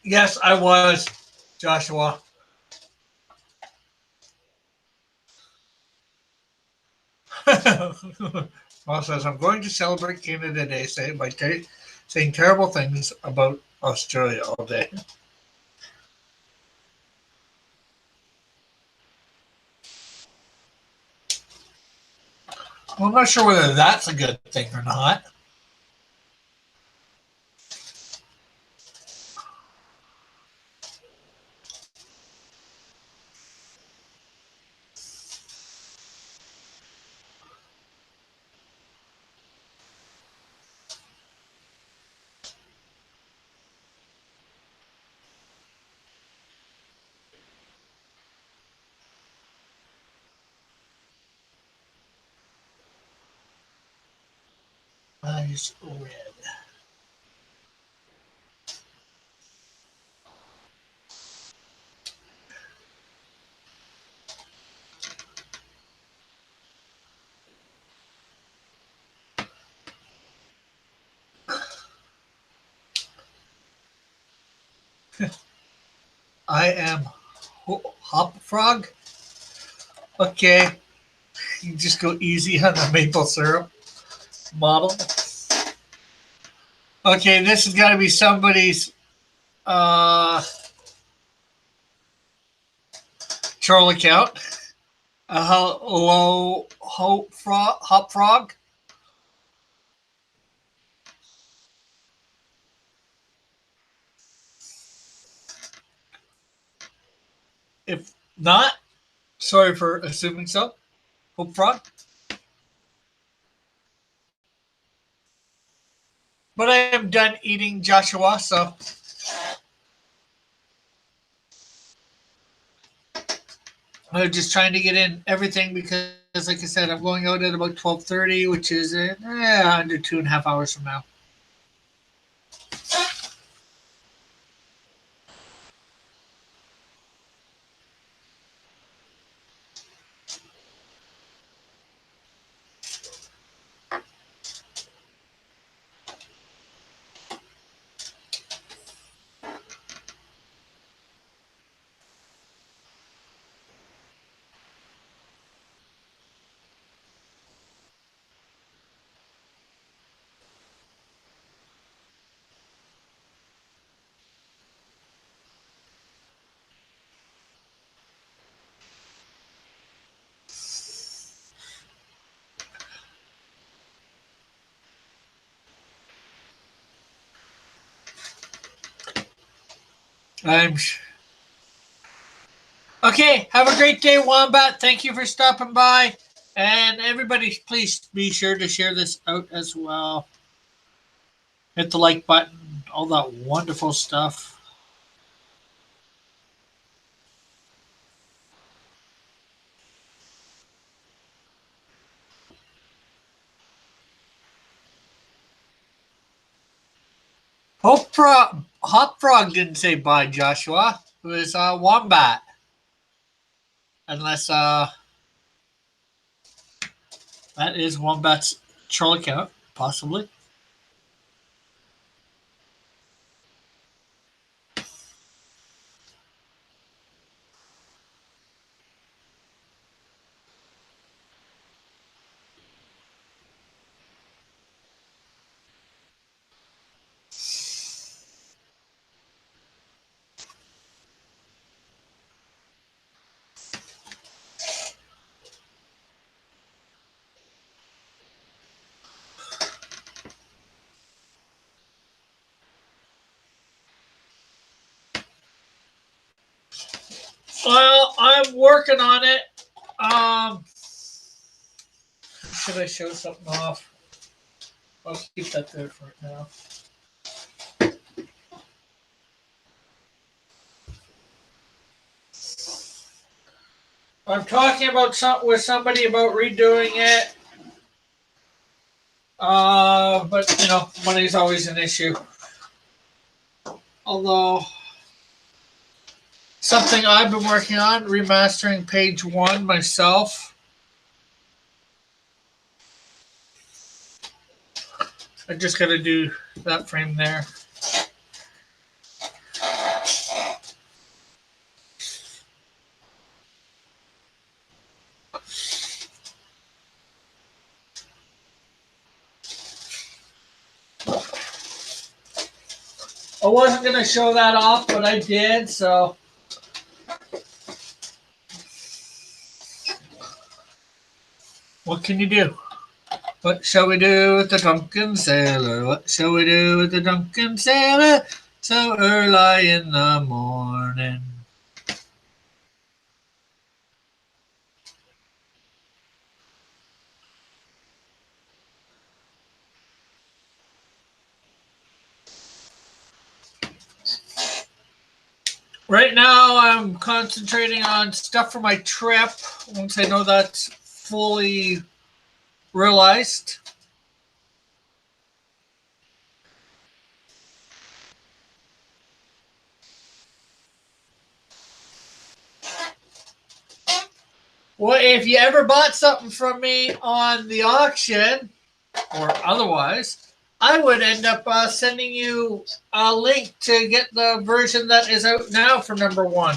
Yes, I was, Joshua. Paul says, I'm going to celebrate Canada Day by saying terrible things about Australia all day. Well, I'm not sure whether that's a good thing or not. Eyes red. I am Hop Frog. Okay, you just go easy on the maple syrup model. Okay, this has got to be somebody's troll account. Hello, Hop Frog. If not, sorry for assuming so. Hope Frog. But I am done eating, Joshua, so I'm just trying to get in everything because, like I said, I'm going out at about 12:30, which is under 2.5 hours from now. I'm okay. Have a great day, Wombat. Thank you for stopping by. And everybody, please be sure to share this out as well. Hit the like button, all that wonderful stuff. Hop Frog didn't say bye, Joshua. It was Wombat. Unless that is Wombat's troll account, possibly. Well, I'm working on it. Should I show something off? I'll keep that there for now. I'm talking about with somebody about redoing it. But money's always an issue. Although something I've been working on, remastering page 1 myself. I just got to do that frame there. I wasn't going to show that off, but I did, so. What can you do? What shall we do with the drunken sailor? What shall we do with the drunken sailor? So early in the morning. Right now, I'm concentrating on stuff for my trip. Once I know that's fully realized. Well, if you ever bought something from me on the auction or otherwise, I would end up sending you a link to get the version that is out now for number one.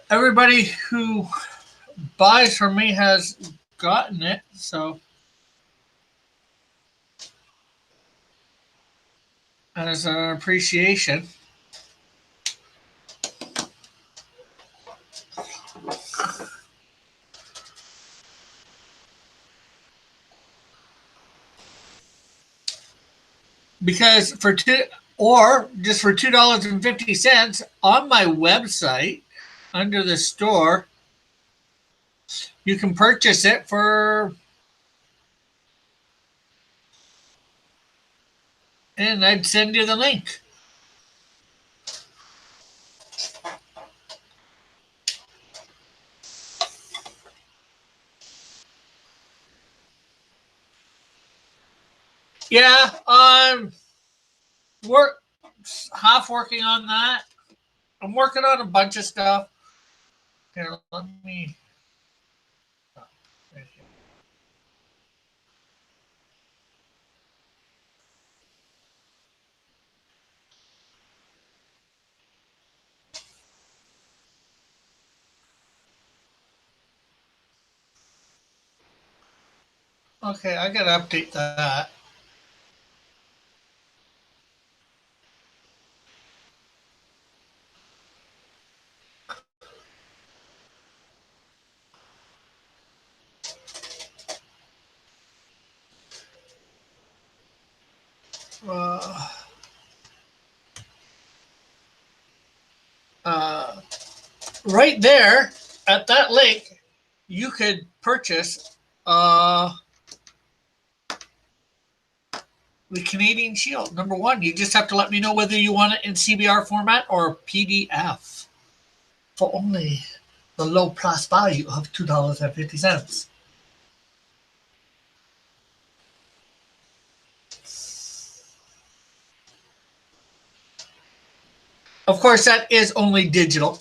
Everybody who buys from me has gotten it, so as an appreciation. Because for just for $2.50 on my website under the store, you can purchase it for, and I'd send you the link. Yeah, we're half working on that. I'm working on a bunch of stuff. Here, let me. Okay, I gotta update that. Uh, uh, right there at that link, you could purchase the Canadian Shield. Number one, you just have to let me know whether you want it in CBR format or PDF for only the low price value of $2.50. Of course, that is only digital.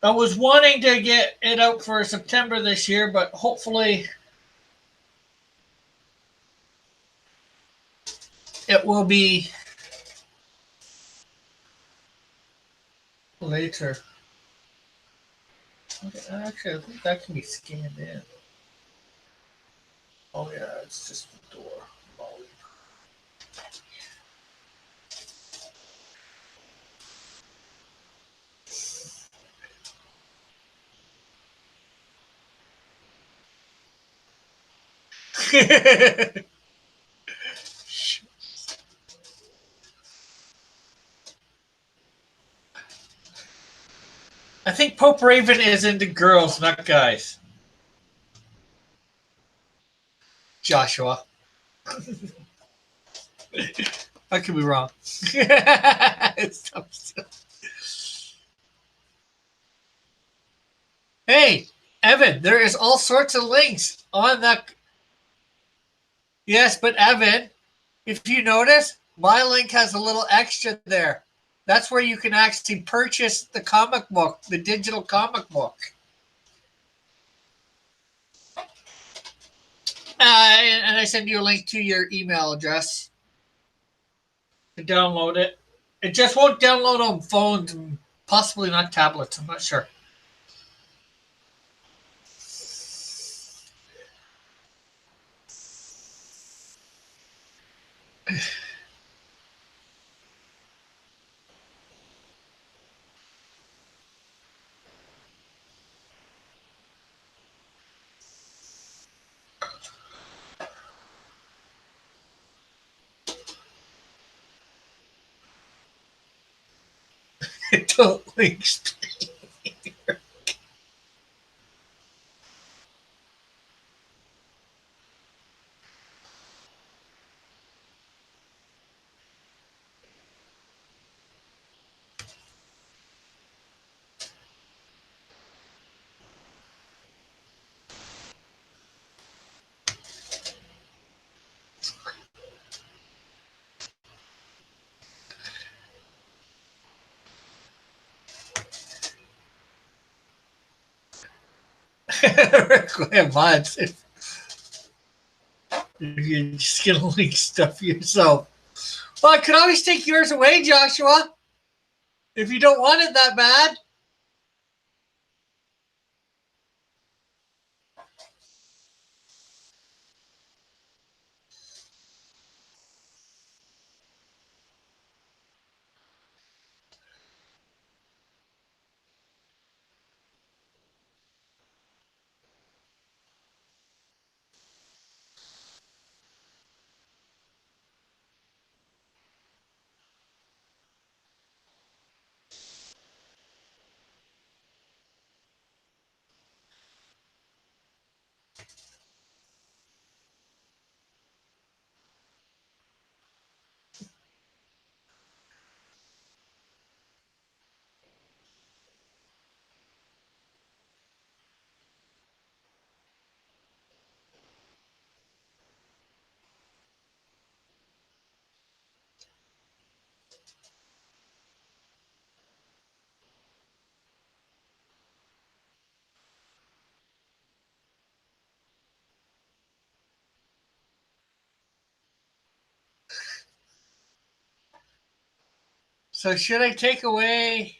I was wanting to get it out for September this year, but hopefully it will be later. Okay, actually, I think that can be scanned in. Oh yeah, it's just the door. I think Pope Raven is into girls, not guys. Joshua. I could be wrong. Hey, Evan, there is all sorts of links on that. Yes, but Evan, if you notice, my link has a little extra there. That's where you can actually purchase the comic book, the digital comic book. And I send you a link to your email address to download it. It just won't download on phones and possibly not tablets. I'm not sure. Don't links. Require mods if you're just gonna link stuff yourself. Well, I could always take yours away, Joshua, if you don't want it that bad. So should I take away?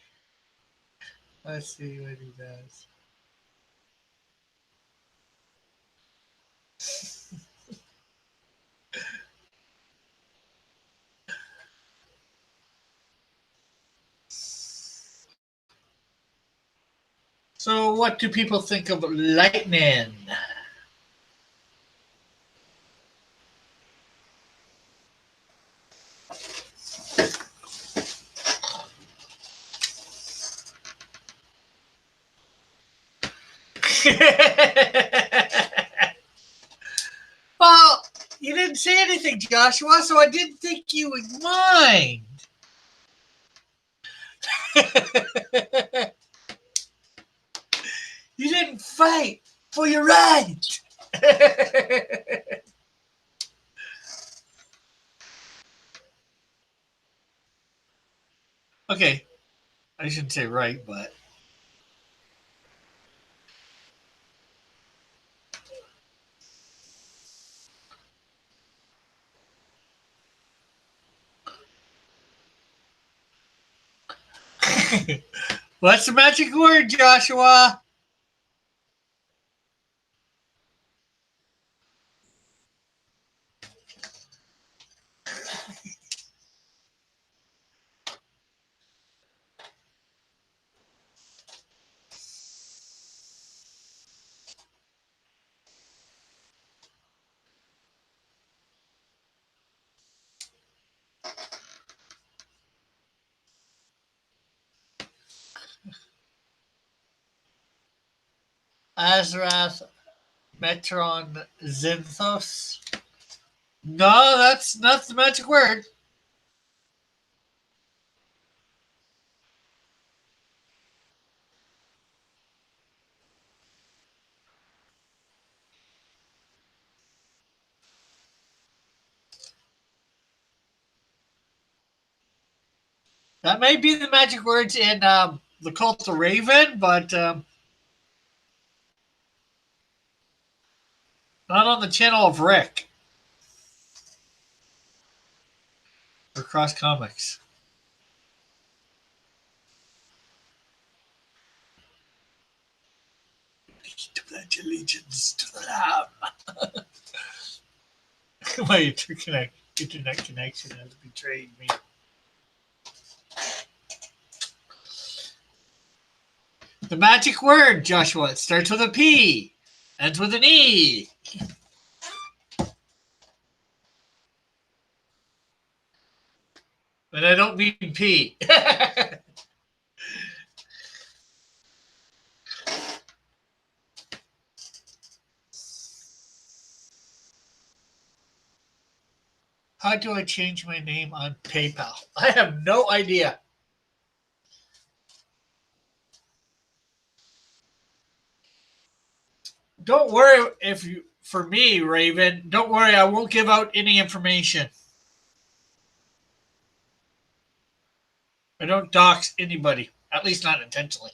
Let's see what he does. So what do people think of lightning? Well, you didn't say anything, Joshua, so I didn't think you would mind. You didn't fight for your right. Okay, I shouldn't say right, but what's the magic word, Joshua? Azrath Metron Zinthos. No, that's not the magic word. That may be the magic words in the Cult of Raven, but not on the channel of Rick or Cross Comics. To pledge allegiance to the Lamb. My internet connection has betrayed me. The magic word, Joshua. It starts with a P, ends with an E. And I don't mean P. How do I change my name on PayPal? I have no idea. Don't worry for me, Raven, don't worry, I won't give out any information. I don't dox anybody, at least not intentionally.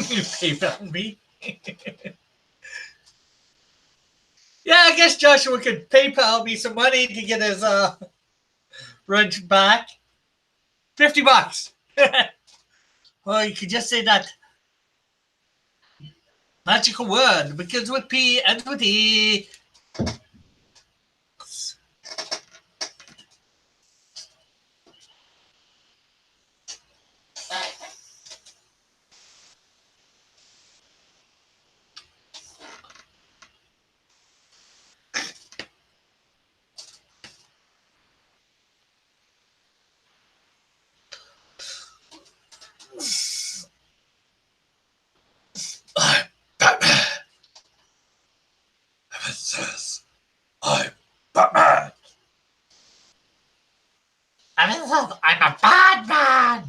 PayPal me. Yeah, I guess Joshua could PayPal me some money to get his wrench back. $50. Well, you could just say that magical word begins with P, ends with E. I'm Batman. Evan says, I'm Batman. Evan says, I'm a bad man.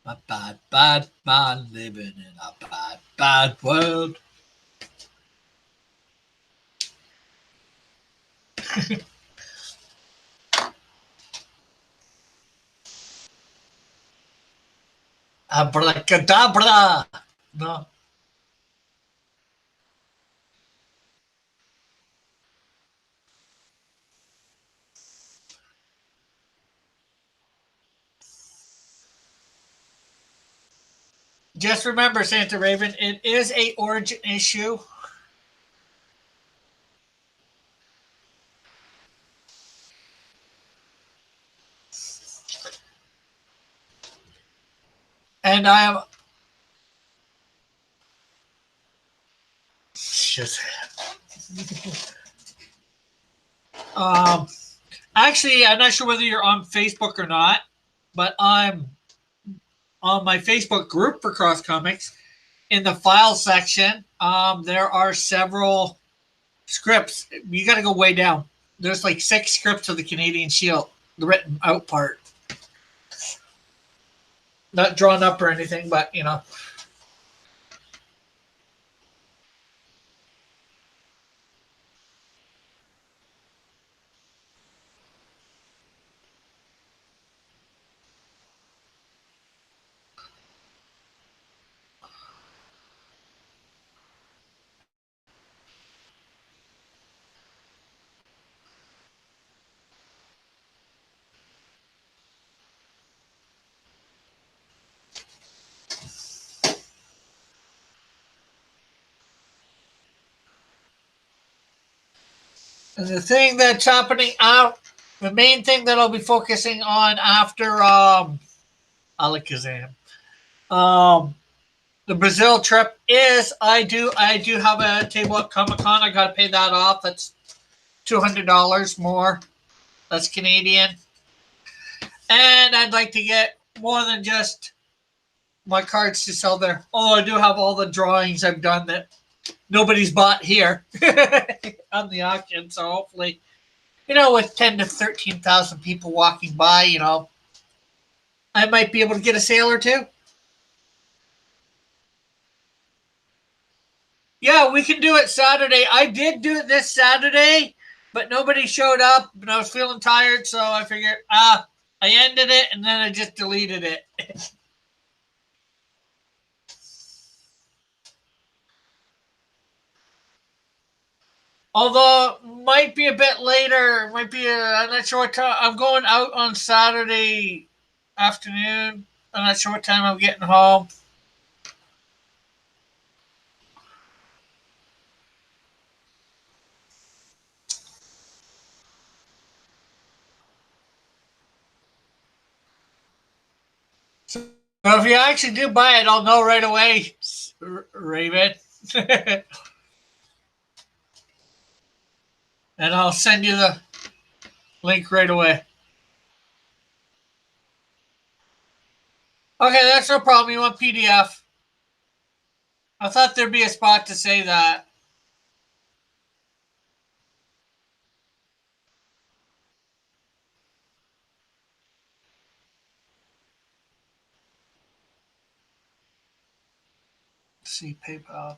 A bad, bad man living in a bad, bad world. Abracadabra. No. Just remember, Santa Raven, it is a origin issue. And I am just actually I'm not sure whether you're on Facebook or not, but I'm on my Facebook group for Cross Comics. In the file section, there are several scripts. You got to go way down. There's like 6 scripts of the Canadian Shield, the written out part. Not drawn up or anything, but you know. And the thing that's happening out, the main thing that I'll be focusing on after Alakazam, the Brazil trip is I do have a table at Comic Con. I got to pay that off. That's $200 more. That's Canadian. And I'd like to get more than just my cards to sell there. Oh, I do have all the drawings I've done that nobody's bought here on the auction. So hopefully, you know, with 10 to 13,000 people walking by, you know, I might be able to get a sale or two. Yeah, we can do it Saturday. I did do it this Saturday, but nobody showed up, and I was feeling tired, so I figured, I ended it, and then I just deleted it. Although, might be a bit later. Might be, I'm not sure what time. I'm going out on Saturday afternoon. I'm not sure what time I'm getting home. So if you actually do buy it, I'll know right away, Raven. And I'll send you the link right away. Okay, that's no problem. You want PDF? I thought there'd be a spot to say that. Let's see, PayPal.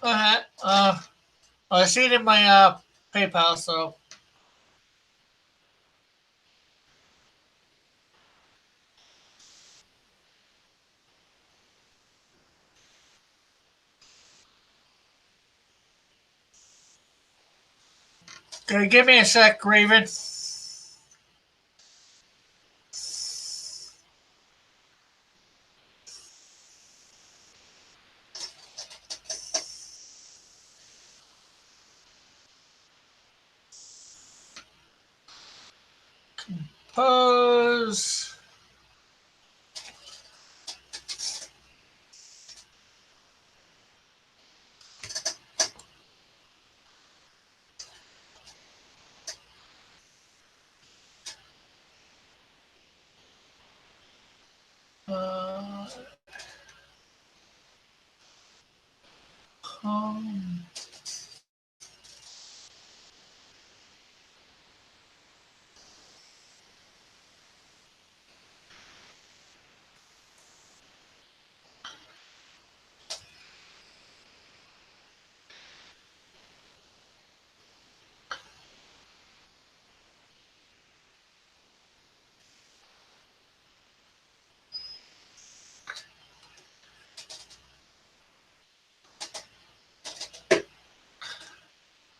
Okay. I see it in my PayPal, so okay, give me a sec, Raven. Pose. Uh, home.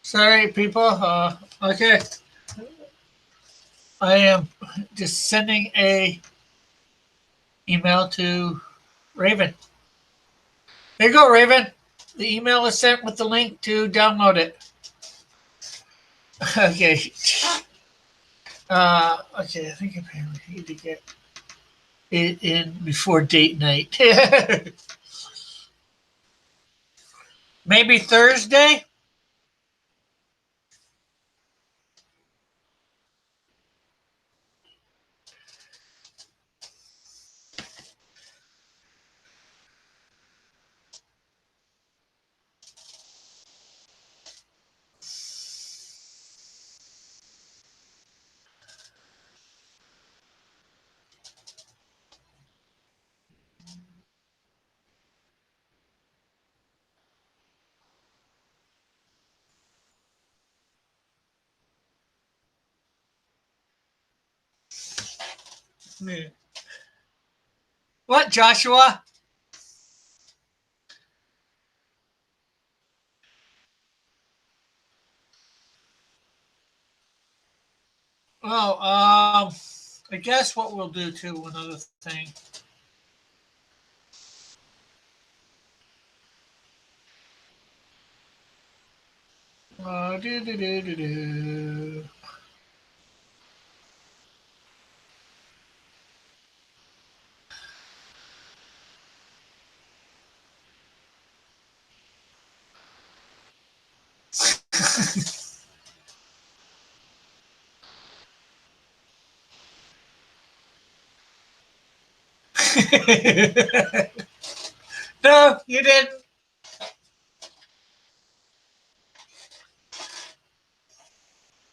Sorry, people. Okay, I am just sending a email to Raven. There you go, Raven. The email is sent with the link to download it. Okay. Okay, I think I need to get it in before date night. Maybe Thursday? What, Joshua? Oh, I guess what we'll do too, one other thing. Do, do, do, do, do. No, you didn't.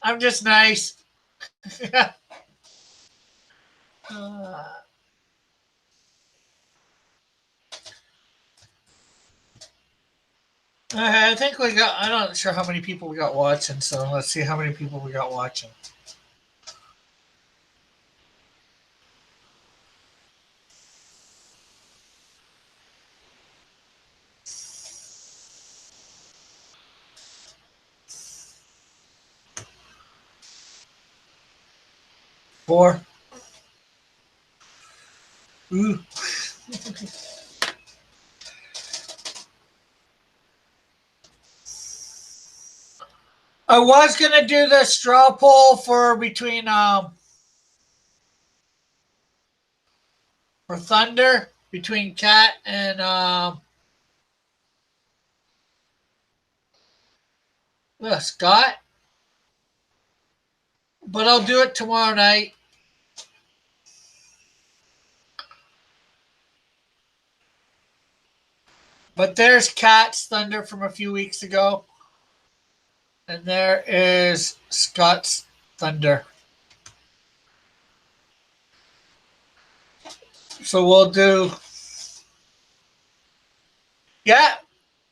I'm just nice. uh, I think we got. I'm not sure how many people we got watching. So let's see how many people we got watching. Four. Ooh. I was gonna do the straw poll for between for Thunder between Cat and Scott, but I'll do it tomorrow night. But there's Cat's Thunder from a few weeks ago, and there is Scott's Thunder. So we'll do. Yeah,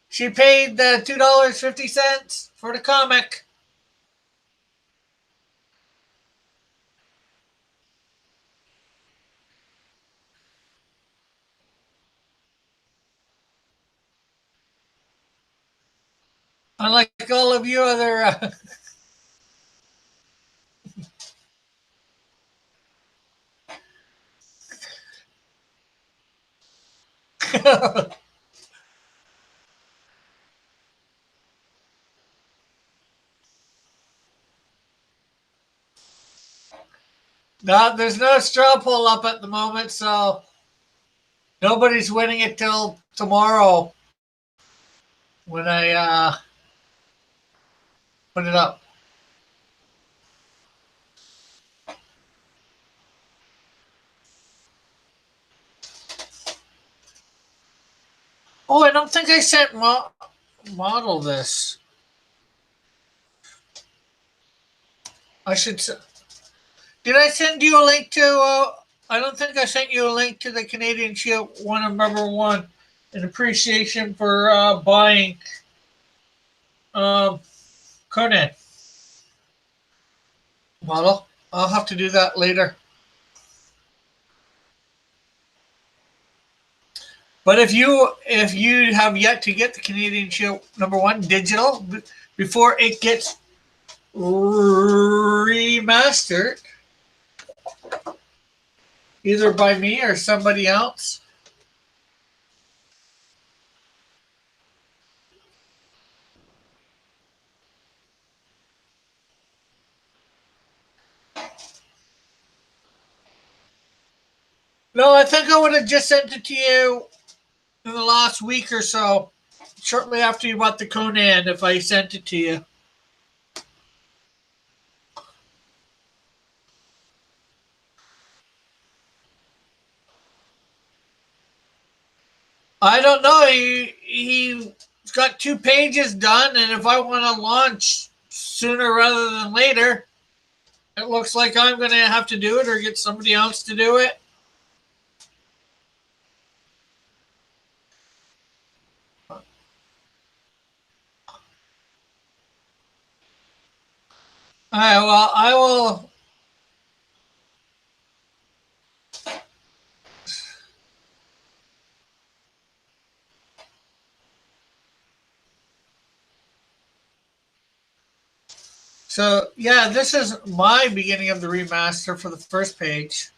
She paid the $2.50 for the comic. Unlike all of you other. No, there's no straw poll up at the moment, so nobody's winning it till tomorrow when I put it up. Oh, I don't think I sent model this. I should. Did I send you a link to? I don't think I sent you a link to the Canadian Shield one of number one. An appreciation for buying Conan model. I'll have to do that later. But if you have yet to get the Canadian Shield number one digital before it gets remastered, either by me or somebody else, no, I think I would have just sent it to you in the last week or so, shortly after you bought the Conan, if I sent it to you. I don't know. He's got 2 pages done, and if I want to launch sooner rather than later, it looks like I'm going to have to do it or get somebody else to do it. All right, well, I will. So, yeah, this is my beginning of the remaster for the first page.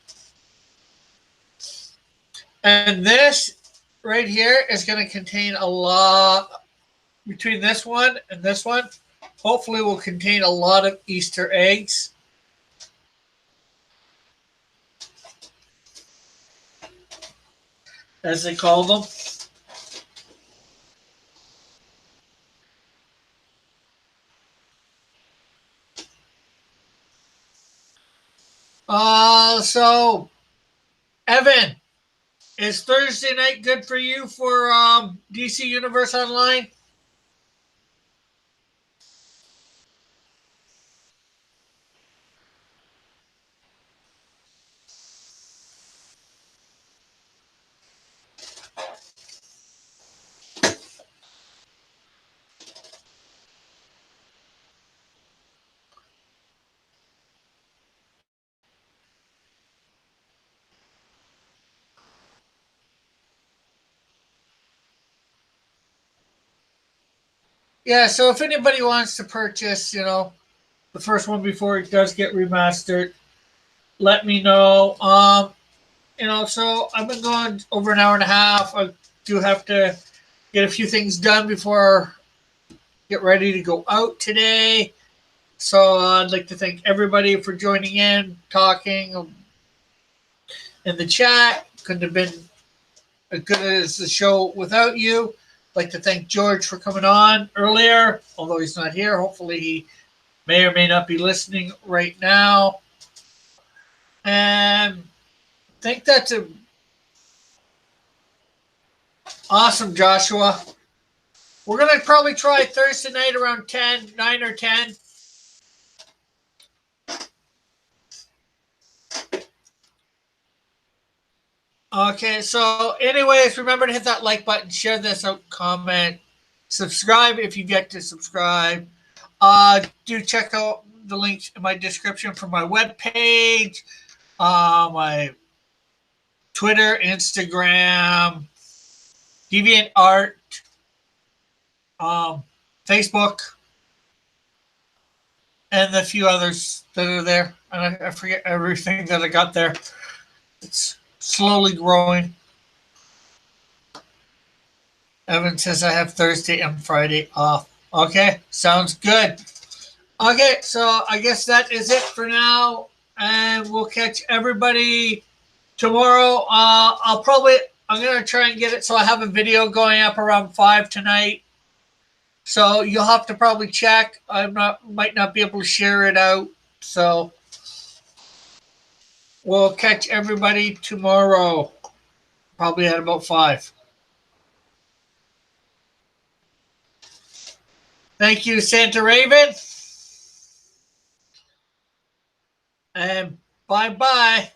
And this right here is going to contain a lot, between this one and this one, hopefully will contain a lot of Easter eggs. As they call them. So, Evan, is Thursday night good for you for DC Universe Online? Yeah, so if anybody wants to purchase, the first one before it does get remastered, let me know. So I've been going over an hour and a half. I do have to get a few things done before I get ready to go out today. So I'd like to thank everybody for joining in, talking in the chat. Couldn't have been as good as the show without you. I'd like to thank George for coming on earlier, although he's not here. Hopefully he may or may not be listening right now. And I think that's awesome, Joshua. We're going to probably try Thursday night around 9 or 10. Okay, so anyways, remember to hit that like button, share this out, comment, Subscribe if you get to subscribe. Do check out the links in my description for my webpage, my Twitter, Instagram, DeviantArt, Facebook, and a few others that are there. And I forget everything that I got there. It's slowly growing. Evan says I have Thursday and Friday off. Okay, sounds good. Okay, so I guess that is it for now. And we'll catch everybody tomorrow. I'm going to try and get it so I have a video going up around 5 tonight. So you'll have to probably check. Might not be able to share it out. So we'll catch everybody tomorrow, probably at about 5. Thank you, Santa Raven. And bye-bye.